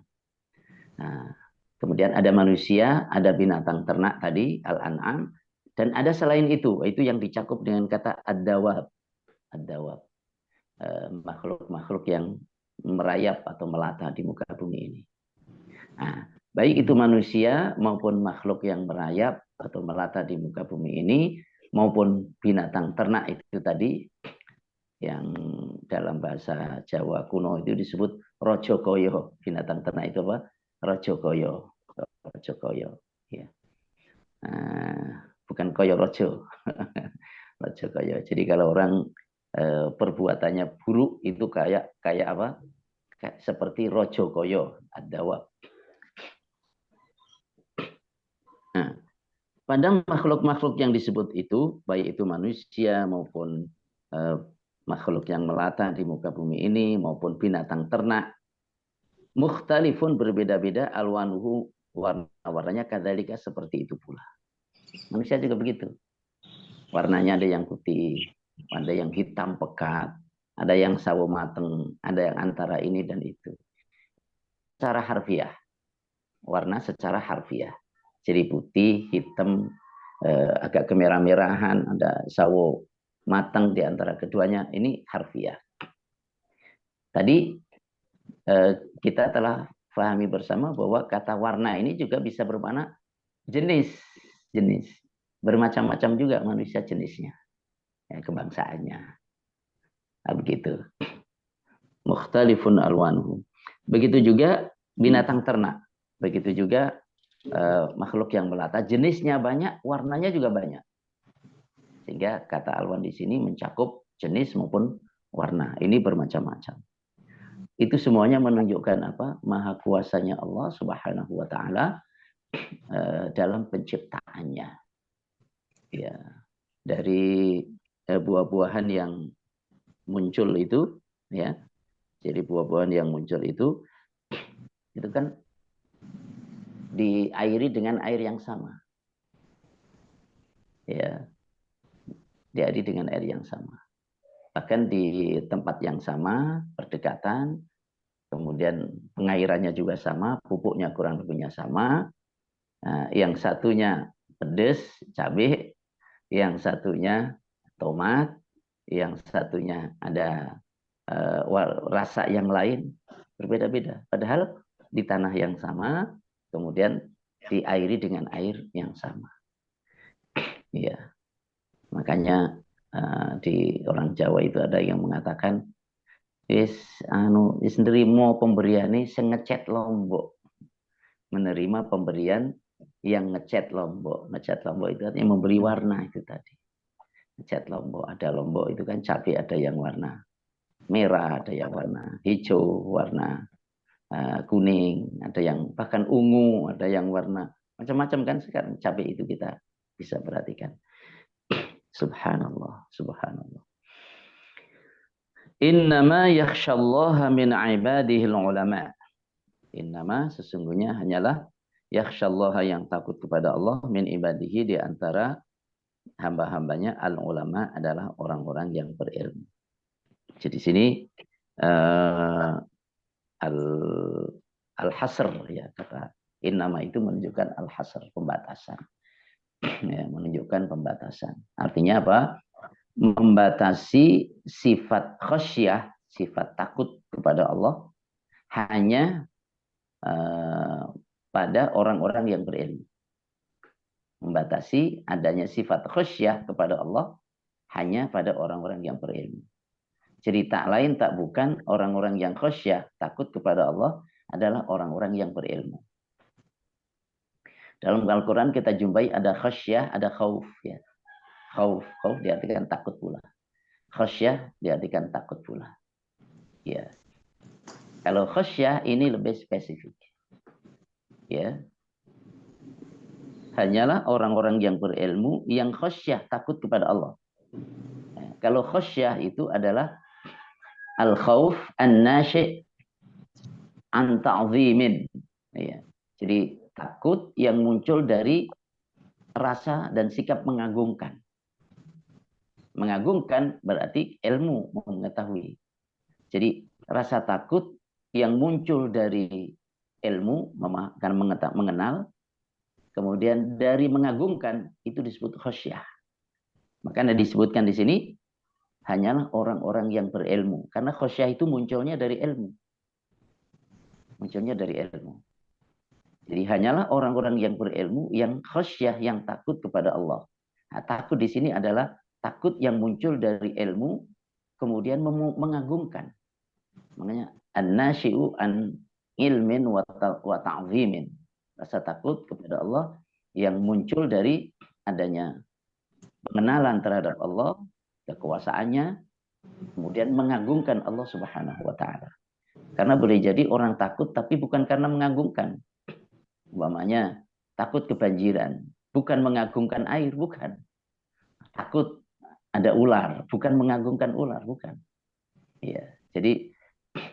Nah, kemudian ada manusia, ada binatang ternak tadi, al-an'am, dan ada selain itu yang dicakup dengan kata ad-dawab. Ad-dawab. Makhluk-makhluk yang merayap atau melata di muka bumi ini. Nah, baik itu manusia maupun makhluk yang merayap atau melata di muka bumi ini, maupun binatang ternak itu tadi, yang dalam bahasa Jawa kuno itu disebut rojokoyo. Binatang ternak itu apa? Rojokoyo. Rojokoyo. Ya. Bukan koyo rojo. Rojokoyo. Jadi kalau orang perbuatannya buruk itu kayak apa? Seperti rojokoyo, ad-dawab. Nah, pada makhluk-makhluk yang disebut itu, baik itu manusia maupun makhluk yang melata di muka bumi ini, maupun binatang ternak, mukhtalifun berbeda-beda, alwanuhu warna-warnanya kadzalika seperti itu pula. Manusia juga begitu. Warnanya ada yang putih, ada yang hitam pekat, ada yang sawo mateng, ada yang antara ini dan itu. Secara harfiah, warna secara harfiah. Jadi putih, hitam, agak kemerah-merahan, ada sawo matang di antara keduanya, ini harfiah. Tadi kita telah pahami bersama bahwa kata warna ini juga bisa bermakna jenis. Bermacam-macam juga manusia jenisnya, ya, kebangsaannya. Nah, begitu. Mukhtalifun alwanuhu. Begitu juga binatang ternak. Begitu juga makhluk yang melata, jenisnya banyak, warnanya juga banyak. Sehingga kata alwan di sini mencakup jenis maupun warna. Ini bermacam-macam. Itu semuanya menunjukkan apa? Maha kuasanya Allah Subhanahu wa taala dalam penciptaannya. Ya, dari buah-buahan yang muncul itu, ya. Jadi buah-buahan yang muncul itu kan diairi dengan air yang sama. Ya. Diairi dengan air yang sama. Bahkan di tempat yang sama, berdekatan, kemudian pengairannya juga sama, pupuknya kurang lebihnya sama. Nah, yang satunya pedas, cabai, yang satunya tomat, yang satunya ada rasa yang lain, berbeda-beda. Padahal di tanah yang sama, kemudian diairi dengan air yang sama. Iya. Makanya di orang Jawa itu ada yang mengatakan, wis nerima pemberiane sing ngecat lombok. Menerima pemberian yang ngecat lombok. Ngecat lombok itu artinya memberi warna itu tadi. Ngecat lombok, ada lombok itu kan cabai, ada yang warna merah, ada yang warna hijau, warna kuning, ada yang bahkan ungu, ada yang warna macam-macam kan sekarang cabai itu kita bisa perhatikan. Subhanallah, subhanallah. Innama yakhshallaha min ibadihil ulama. Innama sesungguhnya hanyalah yakhshallaha yang takut kepada Allah min ibadihi di antara hamba-hambanya al ulama adalah orang-orang yang berilmu. Jadi sini al-hasr ya, kata innama itu menunjukkan al-hasr, pembatasan. Ya, menunjukkan pembatasan. Artinya apa? Membatasi sifat khasyah, sifat takut kepada Allah hanya pada orang-orang yang berilmu. Membatasi adanya sifat khasyah kepada Allah hanya pada orang-orang yang berilmu. Jadi tak lain tak bukan orang-orang yang khasyah, takut kepada Allah adalah orang-orang yang berilmu. Dalam Al-Quran kita jumpai ada khasyah, ada khauf. Ya. Khauf diartikan takut pula. Khasyah diartikan takut pula. Ya. Kalau khasyah ini lebih spesifik. Ya. Hanyalah orang-orang yang berilmu yang khasyah, takut kepada Allah. Ya. Kalau khasyah itu adalah al-khauf an-nashi' an ta'zimin. Ya. Jadi takut yang muncul dari rasa dan sikap mengagungkan. Mengagungkan berarti ilmu, mengetahui. Jadi rasa takut yang muncul dari ilmu, karena mengenal, kemudian dari mengagungkan, itu disebut khasyah. Makanya disebutkan di sini hanyalah orang-orang yang berilmu, karena khasyah itu munculnya dari ilmu. Munculnya dari ilmu. Jadi hanyalah orang-orang yang berilmu, yang khasyah, yang takut kepada Allah. Nah, takut di sini adalah takut yang muncul dari ilmu, kemudian mengagungkan. Makanya an-nasyi'u an ilmin wa ta'zimin. Rasa takut kepada Allah yang muncul dari adanya pengenalan terhadap Allah, kekuasaannya, kemudian mengagungkan Allah Subhanahu wa taala. Karena boleh jadi orang takut tapi bukan karena mengagungkan. Umpamanya takut kebanjiran, bukan mengagungkan air, bukan. Takut ada ular, bukan mengagungkan ular, bukan. Ya, jadi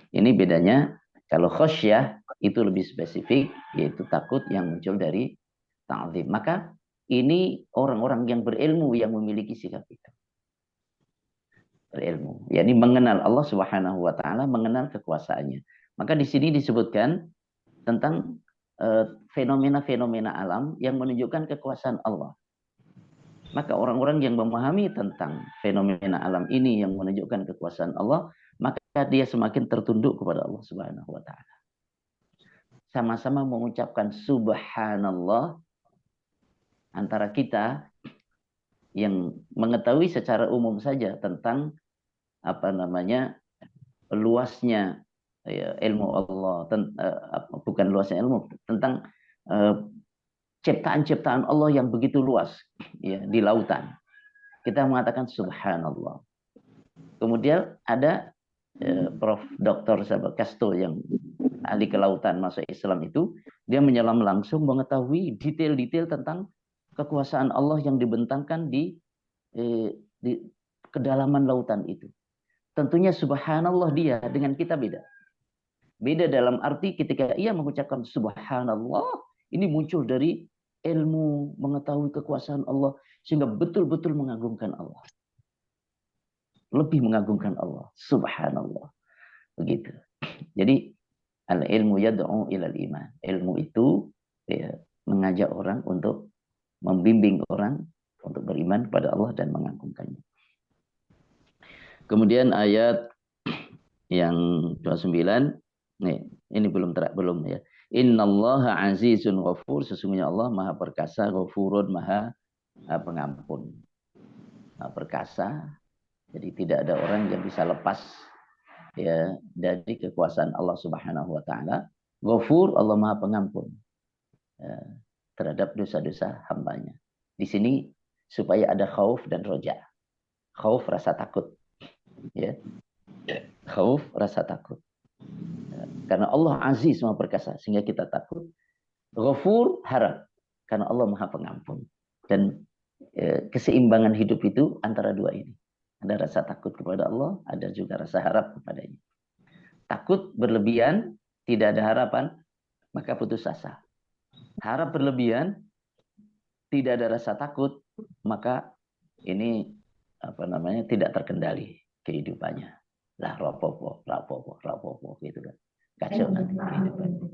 ini bedanya. Kalau khasyah itu lebih spesifik, yaitu takut yang muncul dari ta'zim. Maka ini orang-orang yang berilmu yang memiliki sikap itu. Berilmu, yakni mengenal Allah Subhanahu wa taala, mengenal kekuasaannya. Maka di sini disebutkan tentang fenomena-fenomena alam yang menunjukkan kekuasaan Allah. Maka orang-orang yang memahami tentang fenomena alam ini yang menunjukkan kekuasaan Allah, maka dia semakin tertunduk kepada Allah Subhanahu wa taala. Sama-sama mengucapkan subhanallah antara kita yang mengetahui secara umum saja tentang luasnya ilmu Allah, bukan luasnya ilmu, tentang ciptaan-ciptaan Allah yang begitu luas ya, di lautan. Kita mengatakan subhanallah. Kemudian ada Prof. Dr. Sahabat Casto yang ahli kelautan masuk Islam itu, dia menyelam langsung mengetahui detail-detail tentang kekuasaan Allah yang dibentangkan di kedalaman lautan itu. Tentunya subhanallah dia dengan kita beda. Beda dalam arti ketika ia mengucapkan subhanallah, ini muncul dari ilmu mengetahui kekuasaan Allah sehingga betul-betul mengagungkan Allah. Lebih mengagungkan Allah. Subhanallah. Begitu. Jadi al-ilmu yad'u ilal iman. Ilmu itu ya, mengajak orang untuk membimbing orang untuk beriman kepada Allah dan mengagungkannya. Kemudian ayat yang 29, nih, ini belum ya. Innallaha azizun ghafur, sesungguhnya Allah Maha perkasa, ghafurun Maha pengampun. Maha perkasa, jadi tidak ada orang yang bisa lepas ya dari kekuasaan Allah Subhanahu wa taala. Ghafur, Allah Maha pengampun ya, terhadap dosa-dosa hambanya. Di sini supaya ada khauf dan roja. Khauf rasa takut. Ya. Khauf rasa takut. Karena Allah aziz Maha perkasa sehingga kita takut. Ghafur harap karena Allah Maha pengampun. Dan keseimbangan hidup itu antara dua ini. Ada rasa takut kepada Allah, ada juga rasa harap kepadanya. Takut berlebihan, tidak ada harapan, maka putus asa. Harap berlebihan, tidak ada rasa takut, maka ini tidak terkendali kehidupannya. Lah rapopo gitu kan. Kacau nanti kehidupannya.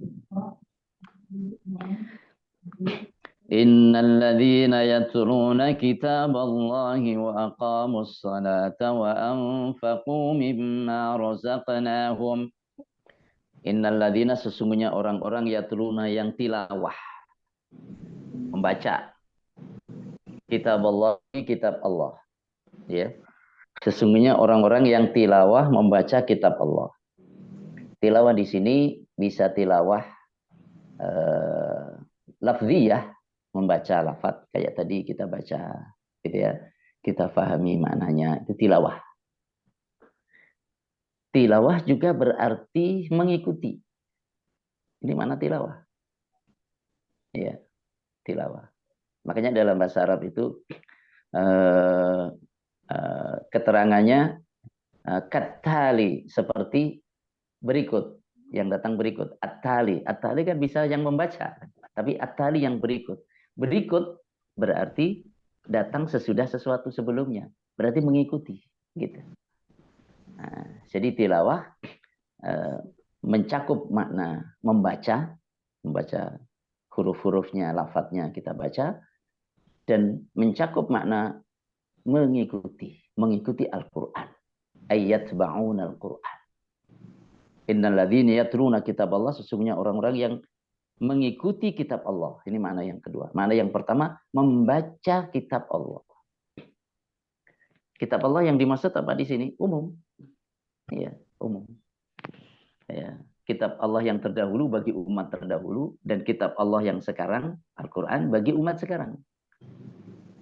Innal ladzina yatluna kitaballahi wa aqamus salata wa anfaqu mimma razaqnahum. Innal ladzina, sesungguhnya orang-orang yatluna yang tilawah, membaca kitaballahi, kitab Allah. Ya. Sesungguhnya orang-orang yang tilawah membaca kitab Allah. Tilawah di sini bisa tilawah lafziyah, membaca lafaz kayak tadi kita baca gitu ya. Kita pahami maknanya, itu tilawah. Tilawah juga berarti mengikuti. Ini mana tilawah? Ya, tilawah. Makanya dalam bahasa Arab itu keterangannya katali, seperti berikut, yang datang berikut. At-tali kan bisa yang membaca, tapi at-tali yang berikut. Berikut berarti datang sesudah sesuatu sebelumnya. berarti mengikuti, gitu. Nah, jadi tilawah mencakup makna membaca huruf-hurufnya, lafadznya kita baca, dan mencakup makna mengikuti Al-Quran. Ayat ba'un Al-Quran. Innal ladzina yatluna kitab Allah, sesungguhnya orang-orang yang mengikuti kitab Allah. Ini makna yang kedua. Makna yang pertama, membaca kitab Allah. Kitab Allah yang dimaksud apa di sini? Umum. Ya, umum. Ya, kitab Allah yang terdahulu bagi umat terdahulu, dan kitab Allah yang sekarang, Al-Quran, bagi umat sekarang.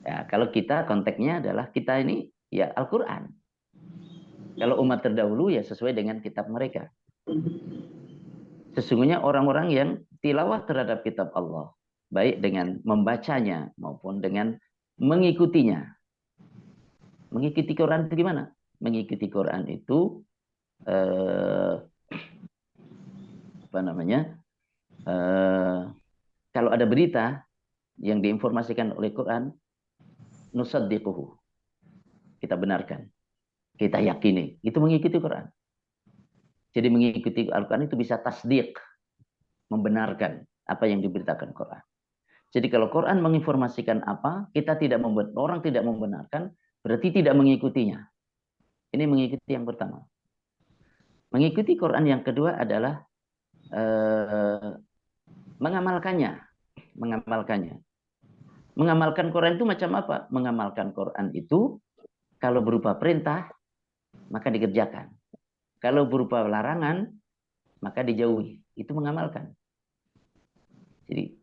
Ya, kalau kita konteksnya adalah kita ini ya Al-Quran. Kalau umat terdahulu ya sesuai dengan kitab mereka. Sesungguhnya orang-orang yang tilawah terhadap kitab Allah, baik dengan membacanya maupun dengan mengikutinya. Mengikuti Quran itu gimana? Mengikuti Quran itu kalau ada berita yang diinformasikan oleh Quran, nusaddiquhu, kita benarkan, kita yakini, itu mengikuti Quran. Jadi mengikuti Al-Quran itu bisa tasdiq, membenarkan apa yang diberitakan Quran. Jadi kalau Quran menginformasikan apa, orang tidak membenarkan, berarti tidak mengikutinya. Ini mengikuti yang pertama. Mengikuti Quran yang kedua adalah mengamalkannya. Mengamalkan Quran itu macam apa? Mengamalkan Quran itu kalau berupa perintah, maka dikerjakan. Kalau berupa larangan, maka dijauhi. Itu mengamalkan. Jadi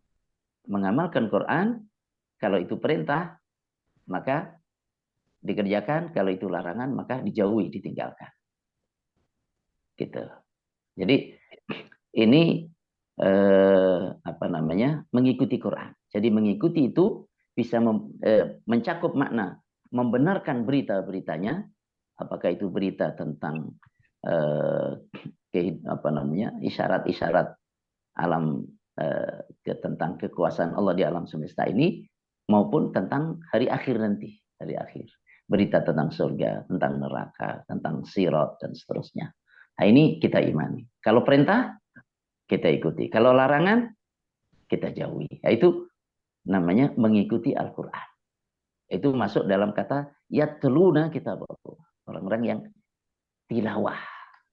mengamalkan Quran, kalau itu perintah, maka dikerjakan. Kalau itu larangan, maka dijauhi, ditinggalkan. Gitu. Jadi ini mengikuti Quran. Jadi mengikuti itu bisa mencakup makna membenarkan berita-beritanya, apakah itu berita tentang isyarat-isyarat alam, tentang kekuasaan Allah di alam semesta ini, maupun tentang hari akhir nanti, berita tentang surga, tentang neraka, tentang sirat dan seterusnya. Nah, ini kita imani. Kalau perintah kita ikuti, kalau larangan kita jauhi. Nah, itu namanya mengikuti Al-Quran. Itu masuk dalam kata yatluna kitab Allah. Orang-orang yang tilawah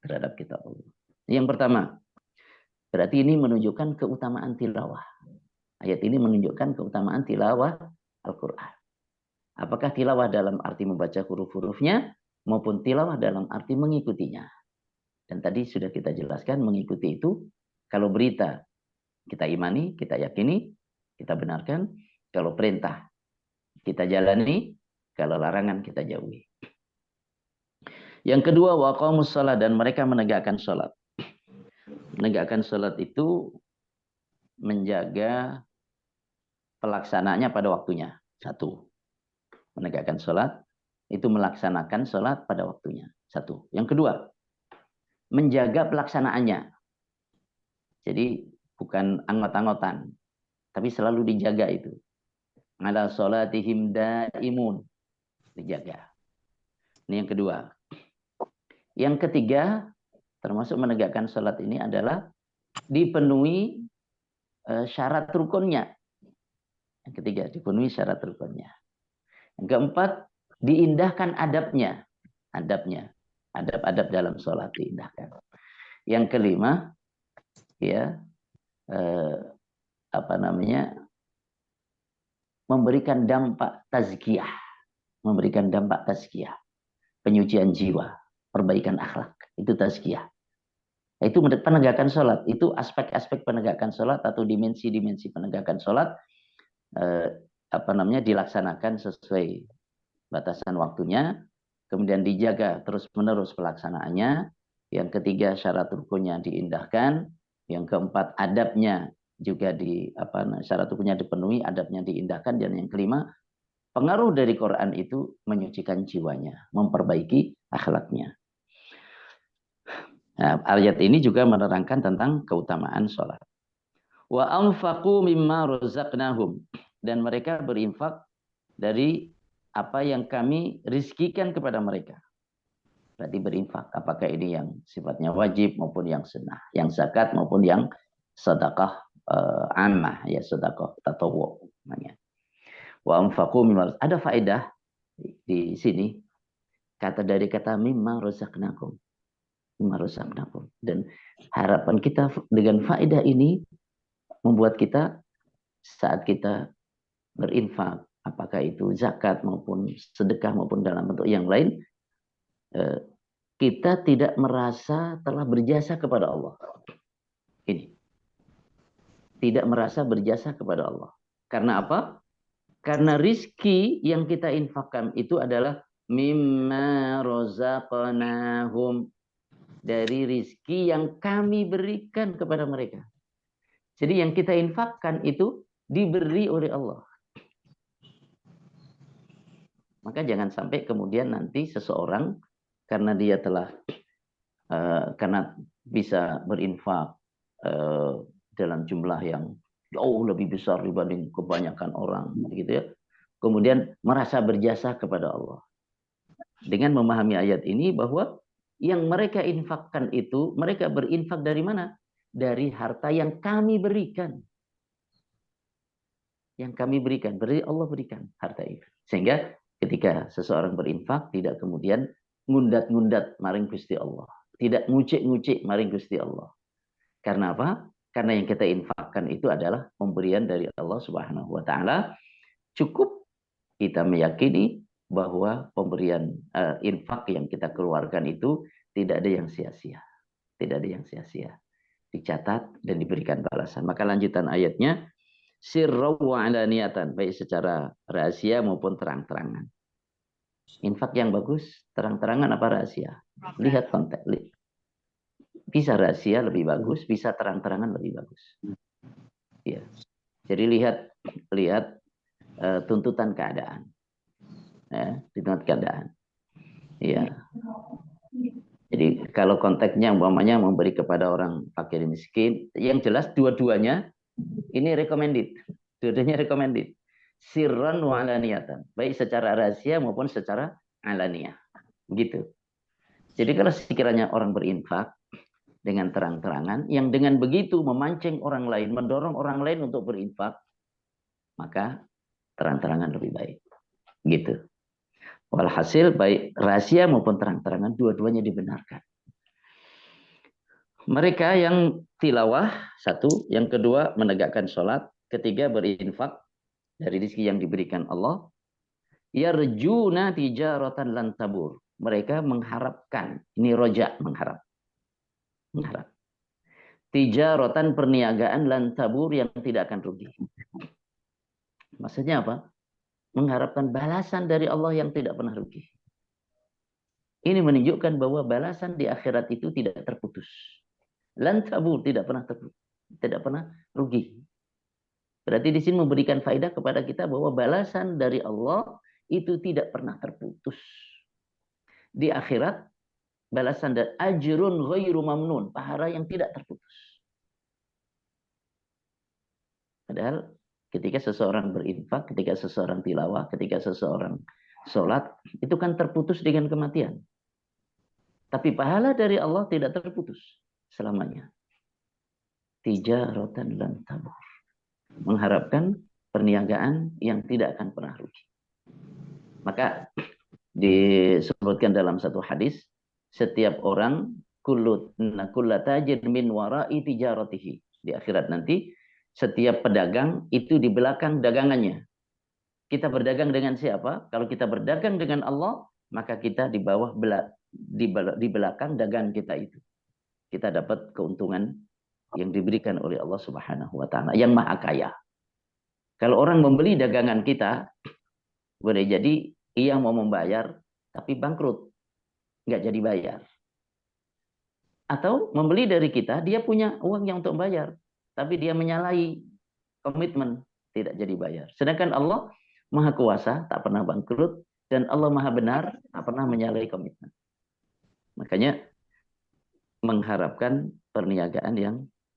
terhadap kitab Allah. Yang pertama, berarti ini menunjukkan keutamaan tilawah. Ayat ini menunjukkan keutamaan tilawah Al-Quran. Apakah tilawah dalam arti membaca huruf-hurufnya, maupun tilawah dalam arti mengikutinya. Dan tadi sudah kita jelaskan, mengikuti itu, kalau berita kita imani, kita yakini, kita benarkan. Kalau perintah kita jalani, kalau larangan kita jauhi. Yang kedua, waqamus shalah, dan mereka menegakkan sholat. Menegakkan sholat itu menjaga pelaksanaannya pada waktunya. Satu, menegakkan sholat itu melaksanakan sholat pada waktunya. Satu. Yang kedua, menjaga pelaksanaannya. Jadi bukan anggot-anggotan, tapi selalu dijaga itu. Ala sholatihim daimun, dijaga. Ini yang kedua. Yang ketiga, termasuk menegakkan sholat ini adalah dipenuhi syarat rukunnya. Yang ketiga, dipenuhi syarat rukunnya. Yang keempat, diindahkan adabnya. Adab-adab dalam sholat diindahkan. Yang kelima, ya, memberikan dampak tazkiyah, penyucian jiwa, perbaikan akhlak, itu tazkiyah. Itu penegakan sholat, itu aspek-aspek penegakan sholat atau dimensi-dimensi penegakan sholat dilaksanakan sesuai batasan waktunya, kemudian dijaga terus-menerus pelaksanaannya. Yang ketiga, syarat rukunnya diindahkan. Yang keempat, adabnya juga syarat rukunnya dipenuhi, adabnya diindahkan. Dan yang kelima, pengaruh dari Quran itu menyucikan jiwanya, memperbaiki akhlaknya. Nah, ayat ini juga menerangkan tentang keutamaan sholat. Wa anfaqu mimma razaqnahum, dan mereka berinfak dari apa yang kami rizkikan kepada mereka. Berarti berinfak. Apakah ini yang sifatnya wajib maupun yang sunnah, yang zakat maupun yang sedekah ammah, ya sedekah tatawwu namanya. Wa anfaqu mimma, ada faedah di sini dari kata mimma razaqnakum. Mimma razaqnakum. Dan harapan kita dengan faedah ini membuat kita saat kita berinfak, apakah itu zakat maupun sedekah maupun dalam bentuk yang lain, kita tidak merasa telah berjasa kepada Allah. Ini. Tidak merasa berjasa kepada Allah. Karena apa? Karena rizki yang kita infakkan itu adalah mimma razaqnahum, dari rizki yang kami berikan kepada mereka. Jadi yang kita infakkan itu diberi oleh Allah. Maka jangan sampai kemudian nanti seseorang karena dia telah karena bisa berinfak dalam jumlah yang jauh lebih besar dibanding kebanyakan orang, gitu ya. Kemudian merasa berjasa kepada Allah. Dengan memahami ayat ini bahwa yang mereka infakkan itu, mereka berinfak dari mana? Dari harta yang kami berikan. Yang kami berikan, berarti Allah berikan harta itu. Sehingga ketika seseorang berinfak tidak kemudian ngundat-ngundat maring Gusti Allah. Tidak ngucik-ngucik maring Gusti Allah. Karena apa? Karena yang kita infakkan itu adalah pemberian dari Allah Subhanahu wa taala. Cukup kita meyakini bahwa pemberian infak yang kita keluarkan itu tidak ada yang sia-sia. Tidak ada yang sia-sia. Dicatat dan diberikan balasan. Maka lanjutan ayatnya, sirra wa alaniyatan, baik secara rahasia maupun terang-terangan. Infak yang bagus, terang-terangan apa rahasia? Lihat konteks. Bisa rahasia lebih bagus, bisa terang-terangan lebih bagus. Ya. Jadi lihat tuntutan keadaan. Ya, tuntutan keadaan. Ya. Jadi kalau konteksnya umpamanya memberi kepada orang fakir miskin, yang jelas dua-duanya ini recommended. Dua-duanya recommended. Sirran wa alaniyatan, baik secara rahasia maupun secara alaniyah. Begitu. Jadi kalau sekiranya orang berinfak dengan terang-terangan, yang dengan begitu memancing orang lain, mendorong orang lain untuk berinfak, maka terang-terangan lebih baik. Gitu. Walhasil baik rahasia maupun terang-terangan dua-duanya dibenarkan. Mereka yang tilawah, satu, yang kedua menegakkan sholat, ketiga berinfak dari rezeki yang diberikan Allah. Yarjuna tijaratan lan tabur. Mereka mengharapkan, ini roja, mengharap. Tijaratan, perniagaan, lan tabur, yang tidak akan rugi. Maksudnya apa? Mengharapkan balasan dari Allah yang tidak pernah rugi. Ini menunjukkan bahwa balasan di akhirat itu tidak terputus. Lan tabur, tidak pernah rugi. Berarti di sini memberikan faedah kepada kita bahwa balasan dari Allah itu tidak pernah terputus. Di akhirat balasan dan ajrun ghairu mamnun, pahala yang tidak terputus. Padahal ketika seseorang berinfak, ketika seseorang tilawah, ketika seseorang sholat, itu kan terputus dengan kematian. Tapi pahala dari Allah tidak terputus selamanya. Tijaratan lan tabur. Mengharapkan perniagaan yang tidak akan pernah rugi. Maka disebutkan dalam satu hadis, setiap orang kulla tajir min wara'i tijaratihi. Di akhirat nanti setiap pedagang itu di belakang dagangannya. Kita berdagang dengan siapa? Kalau kita berdagang dengan Allah, maka kita di bawah di belakang dagangan kita itu. Kita dapat keuntungan yang diberikan oleh Allah Subhanahu wa taala yang Maha Kaya. Kalau orang membeli dagangan kita, boleh jadi ia mau membayar tapi bangkrut, nggak jadi bayar. Atau membeli dari kita, dia punya uang yang untuk bayar, tapi dia menyalahi komitmen, tidak jadi bayar. Sedangkan Allah Maha Kuasa, tak pernah bangkrut, dan Allah Maha Benar, tak pernah menyalahi komitmen. Makanya mengharapkan perniagaan yang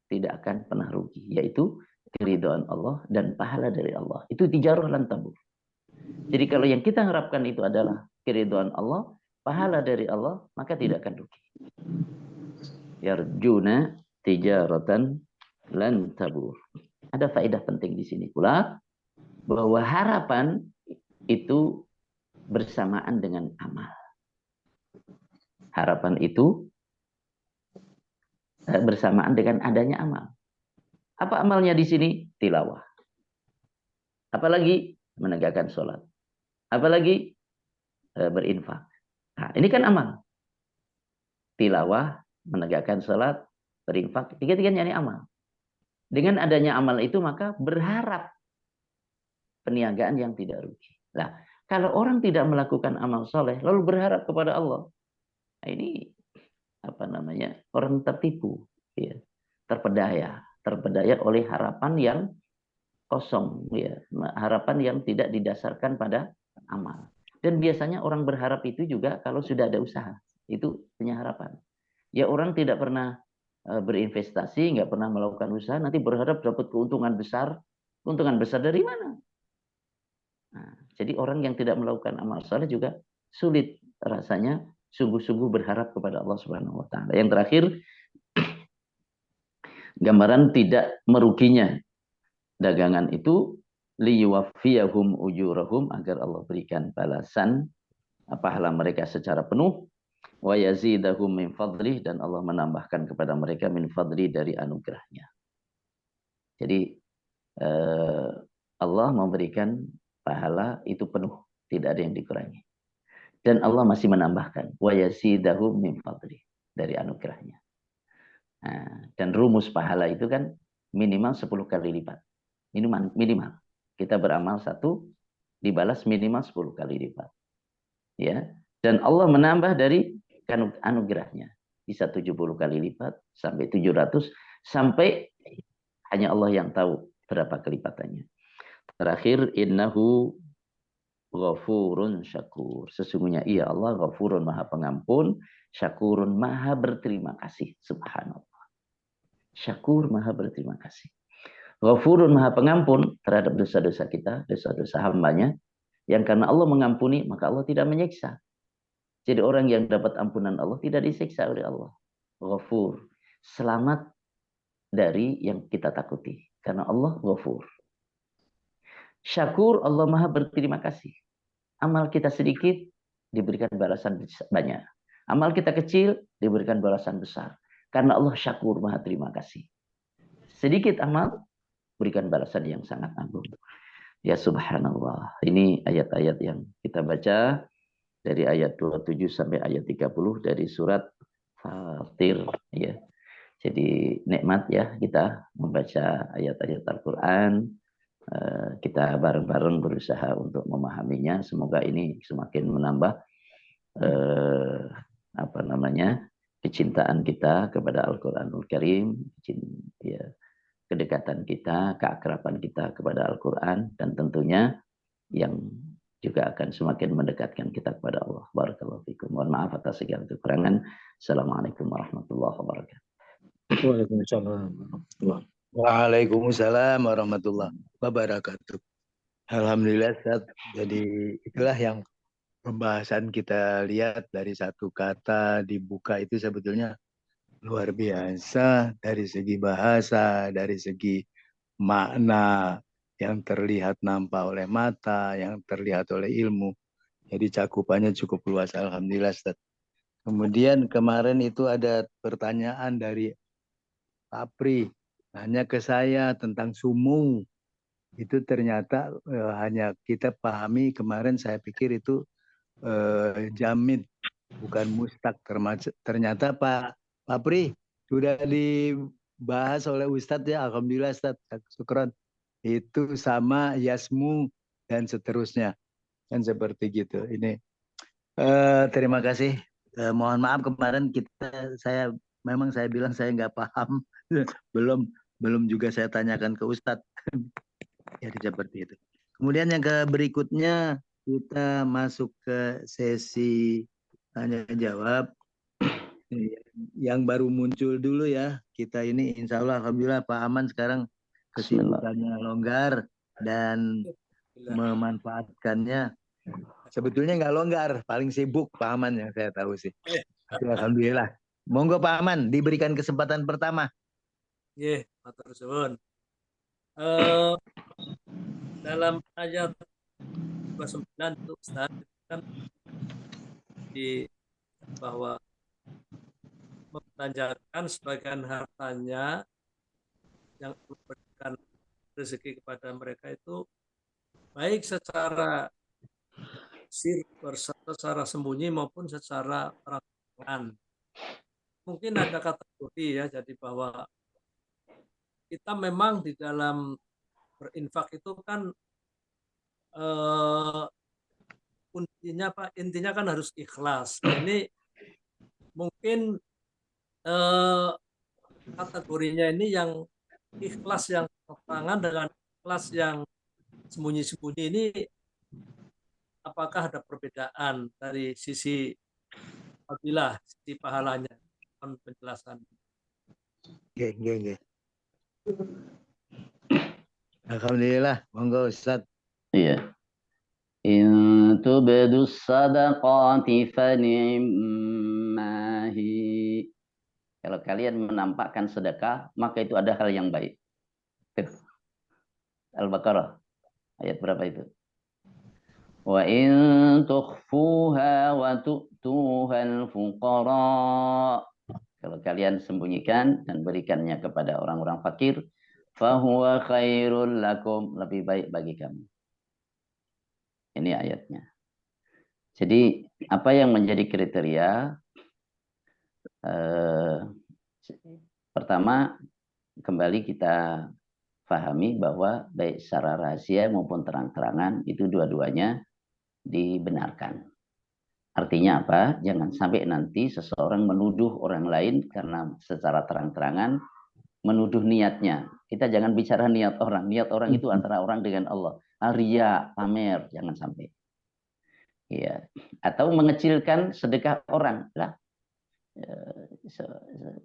tidak akan pernah rugi, yaitu keridhaan Allah dan pahala dari Allah. Itu tijarah lan tabur. Jadi kalau yang kita harapkan itu adalah keridhaan Allah, pahala dari Allah, maka tidak akan rugi. Yarjuna tijaratan lan tabur. Ada faedah penting di sini pula, bahwa harapan itu bersamaan dengan amal. Harapan itu bersamaan dengan adanya amal. Apa amalnya di sini? Tilawah. Apalagi menegakkan sholat. Apalagi berinfak. Nah, ini kan amal. Tilawah, menegakkan sholat, berinfak, tiga-tiganya ini amal. Dengan adanya amal itu maka berharap perniagaan yang tidak rugi. Nah, kalau orang tidak melakukan amal soleh, lalu berharap kepada Allah, nah ini orang tertipu, ya, terpedaya oleh harapan yang kosong, ya, harapan yang tidak didasarkan pada amal. Dan biasanya orang berharap itu juga kalau sudah ada usaha, itu punya harapan. Ya orang tidak pernah berinvestasi, nggak pernah melakukan usaha, nanti berharap dapat keuntungan besar. Keuntungan besar dari mana? Nah, jadi orang yang tidak melakukan amal soleh juga sulit rasanya sungguh-sungguh berharap kepada Allah Subhanahu wa taala. Yang terakhir, gambaran tidak meruginya dagangan itu liyuwaffiyahum ujurahum, agar Allah berikan balasan pahala mereka secara penuh, wa yazidahum min fadlih, dan Allah menambahkan kepada mereka min fadli, dari anugerahnya. Jadi Allah memberikan pahala itu penuh, tidak ada yang dikurangi. Dan Allah masih menambahkan wa yazidahum min fadlih, dari anugerahnya. Nah, dan rumus pahala itu kan minimal 10 kali lipat. Minimal. Kita beramal 1 dibalas minimal 10 kali lipat. Ya. Dan Allah menambah dari anugerahnya. Bisa 70 kali lipat sampai 700, sampai hanya Allah yang tahu berapa kelipatannya. Terakhir, innahu ghafurun syakur. Sesungguhnya ia Allah ghafurun, maha pengampun, syakurun, maha berterima kasih. Subhanallah. Syakur, maha berterima kasih. Ghafurun, maha pengampun terhadap dosa-dosa kita, dosa-dosa hambanya, yang karena Allah mengampuni, maka Allah tidak menyiksa. Jadi orang yang dapat ampunan Allah tidak disiksa oleh Allah. Ghafur, selamat dari yang kita takuti, karena Allah ghafur. Syakur, Allah maha berterima kasih. Amal kita sedikit, diberikan balasan banyak. Amal kita kecil, diberikan balasan besar. Karena Allah syakur, maha terima kasih. Sedikit amal, berikan balasan yang sangat agung. Ya subhanallah. Ini ayat-ayat yang kita baca dari ayat 27 sampai ayat 30 dari surat Fatir. Ya. Jadi nikmat ya kita membaca ayat-ayat Al-Quran. Kita bareng-bareng berusaha untuk memahaminya. Semoga ini semakin menambah kecintaan kita kepada Al-Quranul Karim, ya, kedekatan kita, keakraban kita kepada Al-Quran, dan tentunya yang juga akan semakin mendekatkan kita kepada Allah. Barakallahu fikum. Mohon maaf atas segala kekurangan. Assalamualaikum warahmatullahi wabarakatuh. Waalaikumsalam warahmatullahi wabarakatuh. Alhamdulillah, Ustaz. Jadi itulah yang pembahasan kita lihat dari satu kata dibuka itu sebetulnya luar biasa dari segi bahasa, dari segi makna yang terlihat nampak oleh mata, yang terlihat oleh ilmu. Jadi cakupannya cukup luas, alhamdulillah, Ustaz. Kemudian kemarin itu ada pertanyaan dari Pak Pri, nanya ke saya tentang sumu. Itu ternyata hanya kita pahami kemarin, saya pikir itu jamid, bukan mustaq. Ternyata Pak Pri sudah dibahas oleh Ustadz ya, alhamdulillah Ustadz, syukron. Itu sama yasmu dan seterusnya, kan seperti gitu. Ini terima kasih. Mohon maaf kemarin saya bilang saya nggak paham, belum juga saya tanyakan ke Ustadz. Jadi seperti itu. Kemudian yang berikutnya kita masuk ke sesi tanya jawab. Yang baru muncul dulu ya, kita ini insya Allah alhamdulillah Pak Aman sekarang kesibukannya longgar, dan memanfaatkannya. Sebetulnya nggak longgar, paling sibuk Pak Aman yang saya tahu sih. Alhamdulillah. Monggo Pak Aman, diberikan kesempatan pertama. Nggih, matur suwun. Dalam ayat 29 itu Ustaz kan di bahwa membelanjakan sebagian hartanya yang memberikan rezeki kepada mereka itu baik secara secara sembunyi maupun secara terang. Mungkin ada kategori ya, jadi bahwa kita memang di dalam berinfak itu kan intinya kan harus ikhlas. Nah, ini mungkin kategorinya ini yang ikhlas yang terang dengan ikhlas yang sembunyi-sembunyi ini, apakah ada perbedaan dari sisi fadilah, sisi pahalanya? Penjelasan. Oke. Alhamdulillah, monggo Ustaz. Iya. In tubdus sadaqati fani'mahi. Kalau kalian menampakkan sedekah, maka itu ada hal yang baik. Al-Baqarah ayat berapa itu? Wa in tukhfuha wa tu'tuhal fuqara. Kalau kalian sembunyikan dan berikannya kepada orang-orang fakir, fahuwa khairul lakum, lebih baik bagi kamu. Ini ayatnya. Jadi apa yang menjadi kriteria? Pertama, kembali kita pahami bahwa baik secara rahasia maupun terang-terangan itu dua-duanya dibenarkan. Artinya apa? Jangan sampai nanti seseorang menuduh orang lain karena secara terang-terangan menuduh niatnya. Kita jangan bicara niat orang. Niat orang itu antara orang dengan Allah. Ria, pamer, jangan sampai. Ya. Atau mengecilkan sedekah orang. Lah,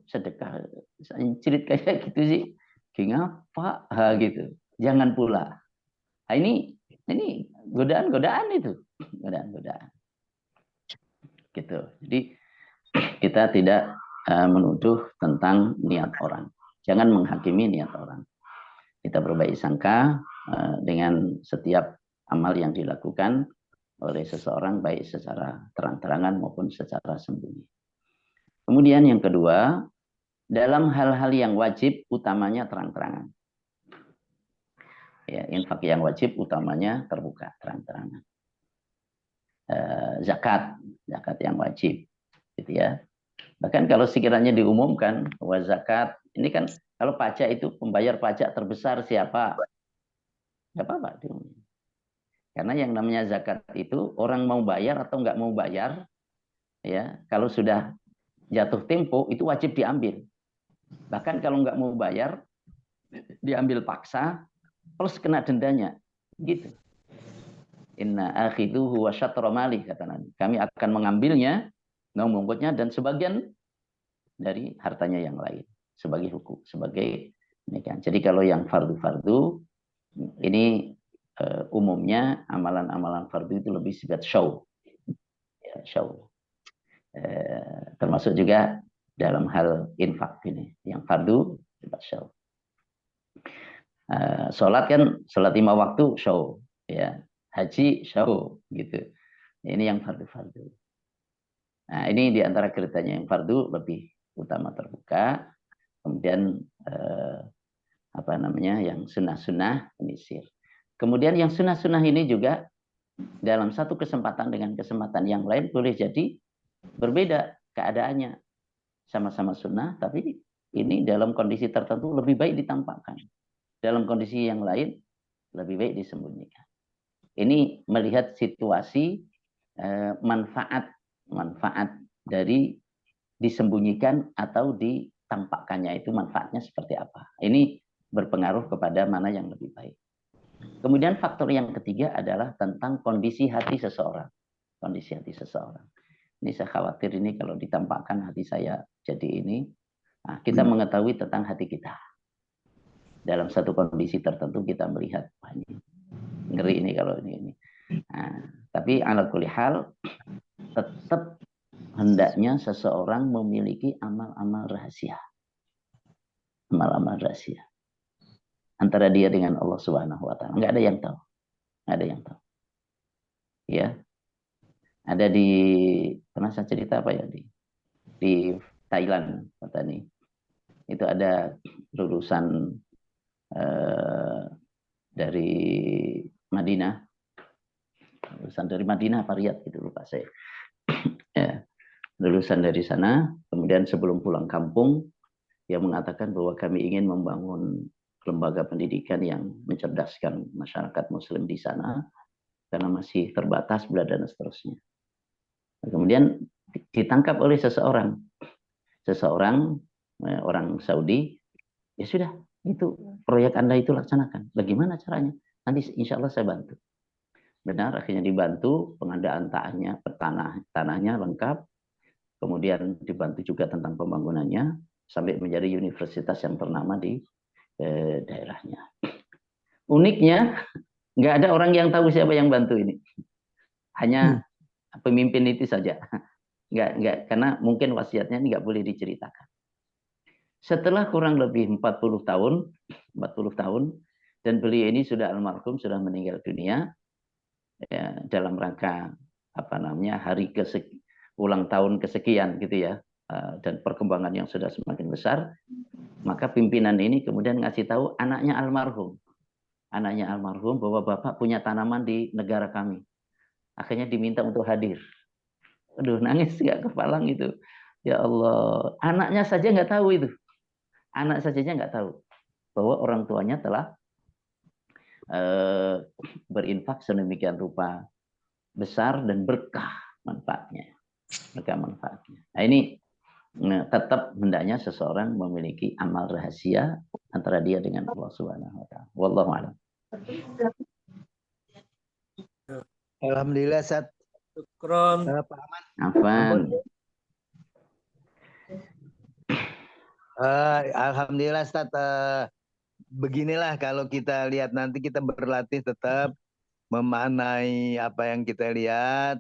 sedekah cirit kayak gitu sih. Ngapa? Gitu. Jangan pula. Nah, ini godaan-godaan itu. Godaan-godaan. Gitu. Jadi kita tidak menuduh tentang niat orang. Jangan menghakimi niat orang. Kita berbaik sangka dengan setiap amal yang dilakukan oleh seseorang baik secara terang-terangan maupun secara sembunyi. Kemudian yang kedua, dalam hal-hal yang wajib utamanya terang-terangan. Ya, infak yang wajib utamanya terbuka, terang-terangan. Zakat yang wajib, gitu ya. Bahkan kalau sekiranya diumumkan bahwa zakat ini kan, kalau pajak itu pembayar pajak terbesar siapa? Nggak apa-apa. Karena yang namanya zakat itu orang mau bayar atau nggak mau bayar, ya kalau sudah jatuh tempo itu wajib diambil. Bahkan kalau nggak mau bayar, diambil paksa, plus kena dendanya, gitu. Inna akhiduhu wa syatra mali, kata Nabi. Kami akan mengambilnya, mengumpulnya dan sebagian dari hartanya yang lain sebagai hukum, sebagai demikian. Jadi kalau yang fardu-fardu ini umumnya amalan-amalan fardu itu lebih sifat show, ya, show. Termasuk juga dalam hal infak ini, yang fardu sifat show. Sholat kan sholat 5 waktu show, ya. Haji show, gitu. Ini yang fardu-fardu. Nah, ini diantara kriteria yang fardu lebih utama terbuka, kemudian yang sunnah-sunnah ini sir. Kemudian yang sunnah-sunnah ini juga dalam satu kesempatan dengan kesempatan yang lain boleh jadi berbeda keadaannya, sama-sama sunnah, tapi ini dalam kondisi tertentu lebih baik ditampakkan, dalam kondisi yang lain lebih baik disembunyikan. Ini melihat situasi manfaat dari disembunyikan atau ditampakkannya itu manfaatnya seperti apa. Ini berpengaruh kepada mana yang lebih baik. Kemudian faktor yang ketiga adalah tentang kondisi hati seseorang. Kondisi hati seseorang. Ini saya khawatir ini kalau ditampakkan hati saya jadi ini, nah, kita mengetahui tentang hati kita. Dalam satu kondisi tertentu kita melihat ngeri ini kalau ini. Nah, tapi ala kulli hal tetap hendaknya seseorang memiliki amal-amal rahasia. Amal-amal rahasia. Antara dia dengan Allah Subhanahu wa taala. Enggak ada yang tahu. Enggak ada yang tahu. Ya. Ada di pernah saya cerita apa ya di Thailand kata nih. Itu ada lulusan dari Madinah. Lulusan dari Madinah apa Riyadh gitu lupa saya. Ya. Lulusan dari sana, kemudian sebelum pulang kampung dia mengatakan bahwa kami ingin membangun lembaga pendidikan yang mencerdaskan masyarakat muslim di sana karena masih terbatas bla dan seterusnya. Kemudian ditangkap oleh seseorang orang Saudi, ya sudah, itu proyek Anda itu laksanakan. Bagaimana caranya? Nanti insya Allah saya bantu. Benar, akhirnya dibantu pengadaan tanahnya lengkap, kemudian dibantu juga tentang pembangunannya sampai menjadi universitas yang ternama di daerahnya. Uniknya, nggak ada orang yang tahu siapa yang bantu ini, hanya pemimpin itu saja. Nggak, karena mungkin wasiatnya ini nggak boleh diceritakan. Setelah kurang lebih 40 tahun, dan beliau ini sudah almarhum, sudah meninggal dunia, ya, dalam rangka hari ulang tahun kesekian gitu ya, dan perkembangan yang sudah semakin besar, maka pimpinan ini kemudian ngasih tahu anaknya almarhum bahwa bapak punya tanaman di negara kami. Akhirnya diminta untuk hadir. Aduh, nangis nggak kepalang itu. Ya Allah, anaknya saja nggak tahu itu. Anak sajanya nggak tahu bahwa orang tuanya telah berinfak sedemikian rupa besar dan berkah manfaatnya. Nah ini tetap hendaknya seseorang memiliki amal rahasia antara dia dengan Allah Subhanahu wa taala. Wallahu a'lam. Alhamdulillah, Sat. Syukron. Pak Aman. Afan. Alhamdulillah, Ustaz. Beginilah kalau kita lihat nanti kita berlatih tetap memaknai apa yang kita lihat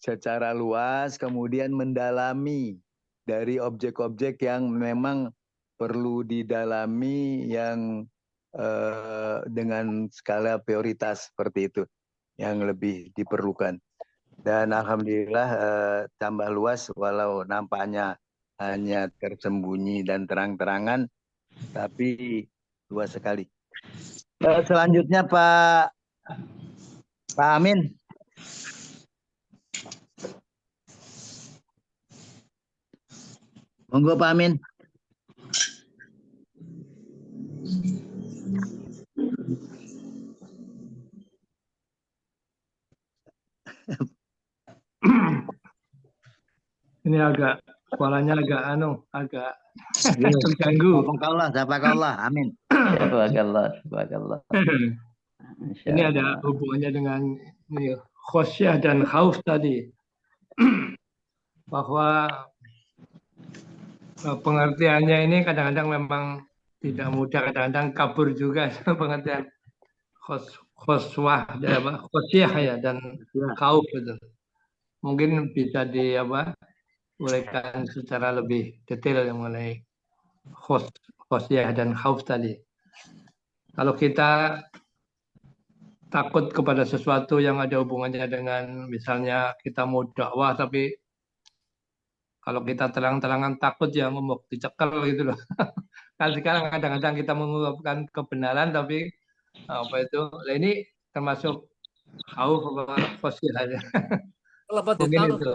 secara luas, kemudian mendalami dari objek-objek yang memang perlu didalami yang dengan skala prioritas seperti itu yang lebih diperlukan. Dan alhamdulillah tambah luas walau nampaknya hanya tersembunyi dan terang-terangan, tapi luas sekali. Selanjutnya Pak Amin. Monggo Pak Amin. Ini agak kepalanya agak terganggu. Jazakallah, amin. Jazakallah. Ini ada hubungannya dengan ini, khosyah dan khauf tadi. Bahwa pengertiannya ini kadang-kadang memang tidak mudah, kadang-kadang kabur juga pengertian khosyah ya dan khauf itu. Mungkin bisa uraikan secara lebih detail yang mengenai khosyah dan khauf tadi. Kalau kita takut kepada sesuatu yang ada hubungannya dengan misalnya kita mau dakwah tapi kalau kita terang-terangan takut ya mau dicekal gitu loh. Kan sekarang kadang-kadang kita mengungkapkan kebenaran tapi ini termasuk khauf apa khosyah aja. Mungkin itu.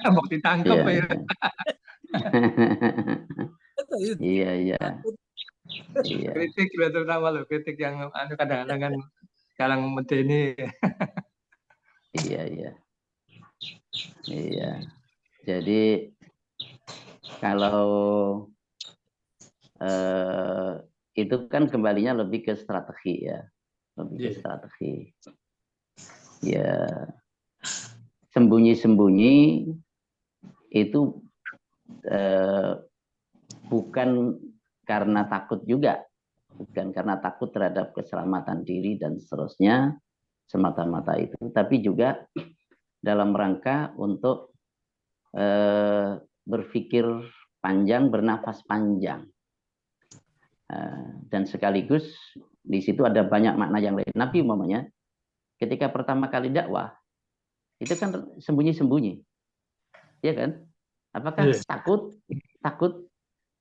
Mau ditangkap ya. Iya. Kritik terutama loh, kritik yang kadang-kadang kan sekarang medeni. Iya. Jadi kalau itu kan kembalinya lebih ke strategi ya, strategi. Ya. Sembunyi-sembunyi itu bukan karena takut juga, bukan karena takut terhadap keselamatan diri dan seterusnya semata-mata itu, tapi juga dalam rangka untuk berpikir panjang, bernafas panjang. Dan sekaligus di situ ada banyak makna yang lain. Nabi umpamanya ketika pertama kali dakwah itu kan sembunyi-sembunyi, ya kan? Apakah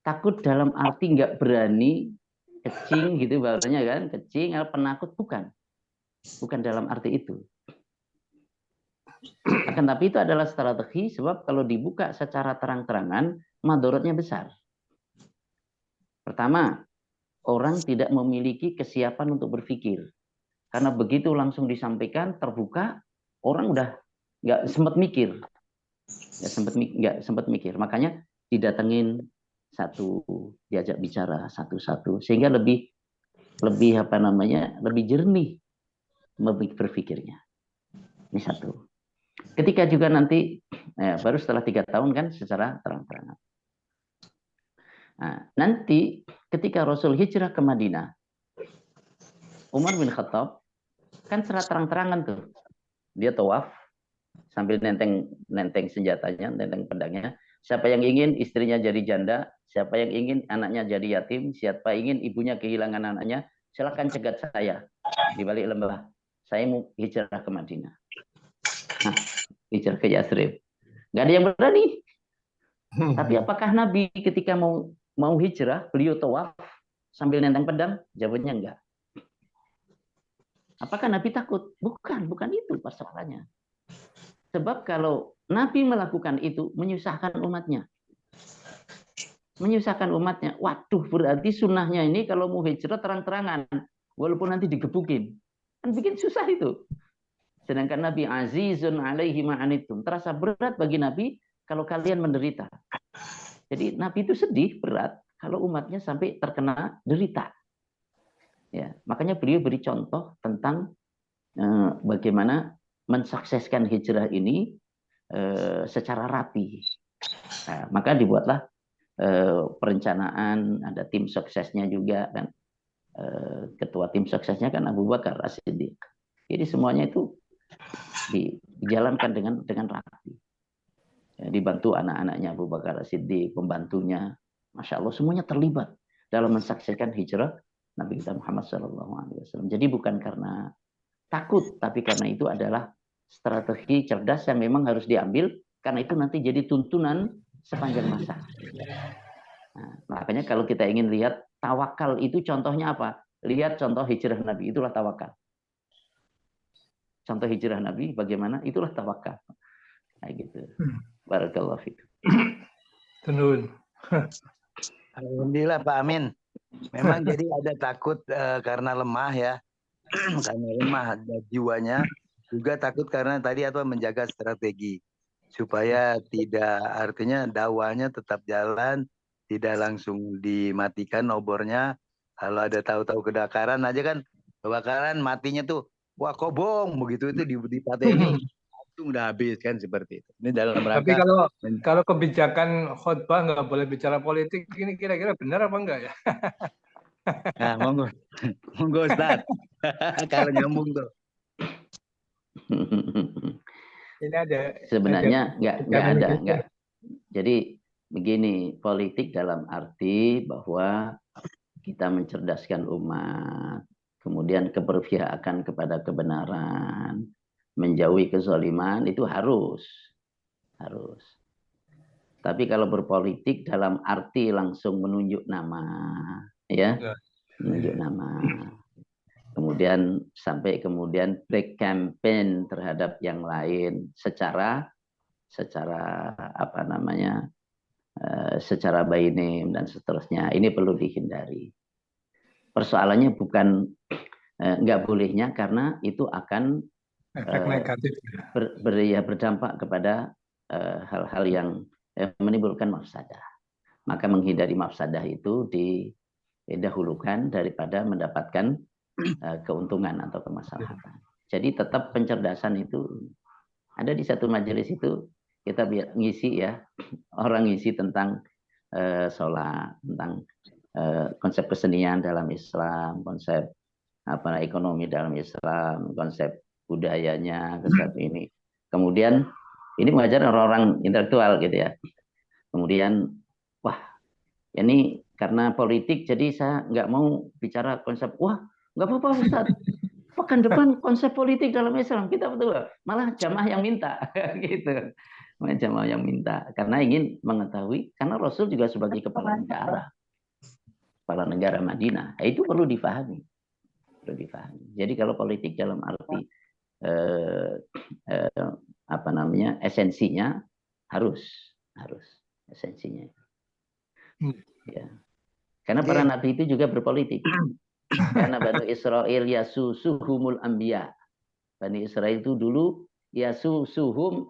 takut dalam arti nggak berani, kecing gitu bahasanya kan, kecing atau penakut? Bukan dalam arti itu. Akan tapi itu adalah strategi, sebab kalau dibuka secara terang-terangan madorotnya besar. Pertama, orang tidak memiliki kesiapan untuk berpikir. Karena begitu langsung disampaikan, terbuka, orang udah nggak sempat mikir. Nggak sempat mikir. Makanya didatengin satu, diajak bicara satu-satu. Sehingga lebih jernih berpikirnya. Ini satu. Ketika juga nanti, baru setelah 3 tahun kan secara terang-terangan. Nah, nanti ketika Rasul hijrah ke Madinah, Umar bin Khattab kan secara terang-terangan tuh, dia tawaf sambil nenteng senjatanya, nenteng pedangnya. Siapa yang ingin istrinya jadi janda, siapa yang ingin anaknya jadi yatim, siapa ingin ibunya kehilangan anaknya, silakan cegat saya di balik lembah. Saya mau hijrah ke Madinah. Nah, hijrah ke Yathrib. Nggak ada yang berani. Tapi apakah Nabi ketika mau hijrah, beliau tawaf sambil nenteng pedang? Jawabannya enggak. Apakah Nabi takut? Bukan itu persoalannya. Sebab kalau Nabi melakukan itu, menyusahkan umatnya. Waduh, berarti sunnahnya ini kalau mau hijrah terang-terangan, walaupun nanti digebukin. Kan bikin susah itu. Sedangkan Nabi azizun alaihi ma'anitum. Terasa berat bagi Nabi kalau kalian menderita. Jadi Nabi itu sedih, berat kalau umatnya sampai terkena derita. Ya, makanya beliau beri contoh tentang bagaimana mensukseskan hijrah ini secara rapi. Nah, maka dibuatlah perencanaan, ada tim suksesnya juga kan. Ketua tim suksesnya kan Abu Bakar As-Siddiq. Jadi semuanya itu dijalankan dengan rapi. Ya, dibantu anak-anaknya Abu Bakar As-Siddiq, pembantunya, Masya Allah semuanya terlibat dalam mensaksikan hijrah Nabi kita Muhammad SAW. Jadi bukan karena takut, tapi karena itu adalah strategi cerdas yang memang harus diambil, karena itu nanti jadi tuntunan sepanjang masa. Nah, makanya kalau kita ingin lihat tawakal itu contohnya apa? Lihat contoh hijrah Nabi, itulah tawakal. Contoh hijrah Nabi bagaimana? Itulah tawakal. Nah, gitu. Barakallahu fikum. Tenun. Alhamdulillah Pak Amin. Memang jadi ada takut karena lemah ya. Karena lemah jiwanya. Juga takut karena tadi menjaga strategi. Supaya tidak, artinya dakwahnya tetap jalan. Tidak langsung dimatikan obornya. Kalau ada tahu-tahu kebakaran aja kan. Kebakaran matinya tuh. Wah kobong begitu itu dipateni. Itu udah habis kan seperti itu. Ini dalam rangka. Tapi kalau kebijakan khutbah nggak boleh bicara politik, ini kira-kira benar apa enggak ya? Nah, monggo Ustaz. Kalau nyambung tuh. Ini ada. Sebenarnya nggak ada. Jadi begini, politik dalam arti bahwa kita mencerdaskan umat, kemudian keberpihakan kepada kebenaran, menjauhi kezaliman itu harus. Tapi kalau berpolitik dalam arti langsung menunjuk nama, ya, menunjuk nama. Kemudian sampai break campaign terhadap yang lain secara secara by name dan seterusnya. Ini perlu dihindari. Persoalannya bukan nggak bolehnya, karena itu akan negatif. Berdampak kepada hal-hal yang menimbulkan mafsadah. Maka menghindari mafsadah itu didahulukan daripada mendapatkan keuntungan atau kemaslahatan. Jadi tetap pencerdasan itu ada di satu majelis itu, kita ngisi ya, orang ngisi tentang sholat, tentang konsep kesenian dalam Islam, konsep ekonomi dalam Islam, konsep budayanya, konsep ini. Kemudian ini mengajar orang-orang intelektual gitu ya. Kemudian, wah, ini karena politik, jadi saya nggak mau bicara konsep. Wah, nggak apa-apa Ustaz. Pekan depan konsep politik dalam Islam kita betul, malah jamaah yang minta, gitu. Malah jamaah yang minta karena ingin mengetahui, karena Rasul juga sebagai kepala negara Madinah, itu perlu difahami. Jadi kalau politik dalam arti esensinya harus esensinya. Ya. Karena para nabi itu juga berpolitik. Karena Bani Israel yasusuhumul anbiya. Bani Israel itu dulu yasusuhum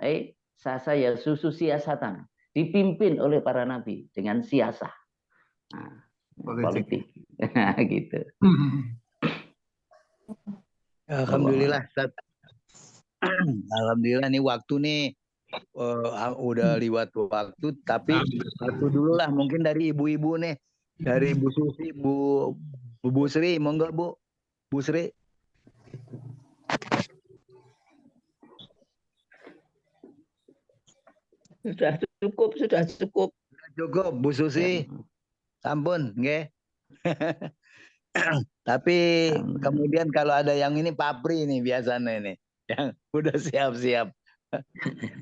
sasa yasusu siasatan. Dipimpin oleh para nabi dengan siasah. Nah, politik. Gitu. Alhamdulillah, Ustaz. Alhamdulillah nih waktu nih udah liwat waktu, tapi satu dulu lah mungkin dari ibu-ibu nih, dari Bu Susi, Bu Sri, monggo Bu Sri. Sudah cukup. Cukup Bu Susi, ampun, nggih. Tapi kemudian kalau ada yang ini Papri nih biasanya ini, yang udah siap-siap.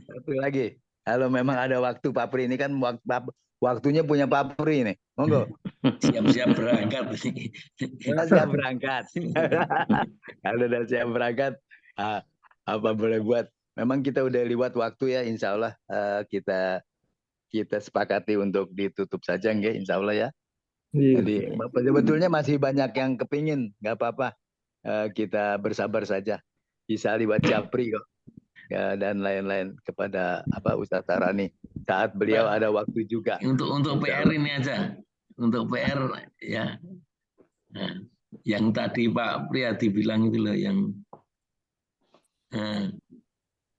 Satu lagi, kalau memang ada waktu Papri ini kan waktunya punya Papri nih, monggo. Siap-siap berangkat. Siap berangkat. Kalau udah siap berangkat, apa boleh buat? Memang kita udah lewat waktu ya, insya Allah kita sepakati untuk ditutup saja, nggih, insya Allah ya. Jadi sebetulnya masih banyak yang kepingin, nggak apa-apa, kita bersabar saja. Bisa lewat Japri kok. Ya, dan lain-lain kepada Ustaz Tarani saat beliau ada waktu juga. Untuk PR ini aja, untuk PR ya, nah, yang tadi Pak Priyadi bilang itu loh, yang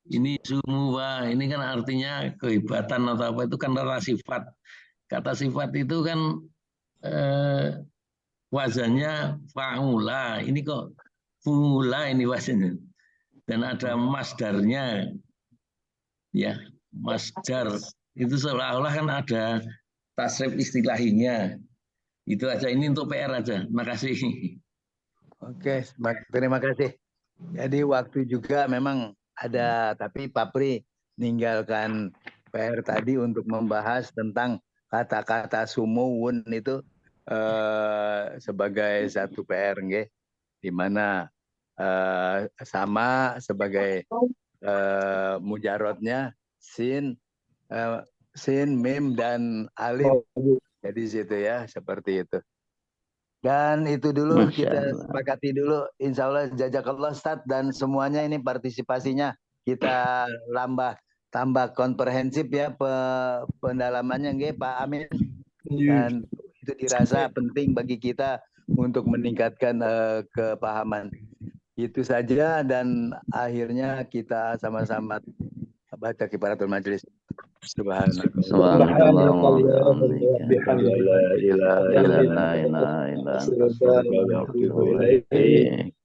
ini semua ini kan artinya kehebatan atau apa itu kan kata sifat. Kata sifat itu kan wazannya faula, ini kok fula ini wazannya. Dan ada masdarnya, ya masdar itu seolah-olah kan ada tasrif istilahinya. Itu aja, ini untuk PR aja. Makasih. Oke, terima kasih. Jadi waktu juga memang ada, tapi Papri ninggalkan PR tadi untuk membahas tentang kata-kata sumuwun itu sebagai satu PR, nggih, di mana sama sebagai mujarotnya sin, mim dan alif. Jadi situ ya, seperti itu. Dan itu dulu kita sepakati dulu, insya Allah jazakallah Ustaz, dan semuanya ini partisipasinya kita tambah komprehensif ya pendalamannya, nggih Pak Amin. Dan itu dirasa penting bagi kita untuk meningkatkan kepahaman. Itu saja, dan akhirnya kita sama-sama baca kifaratul majlis. Subhanallah.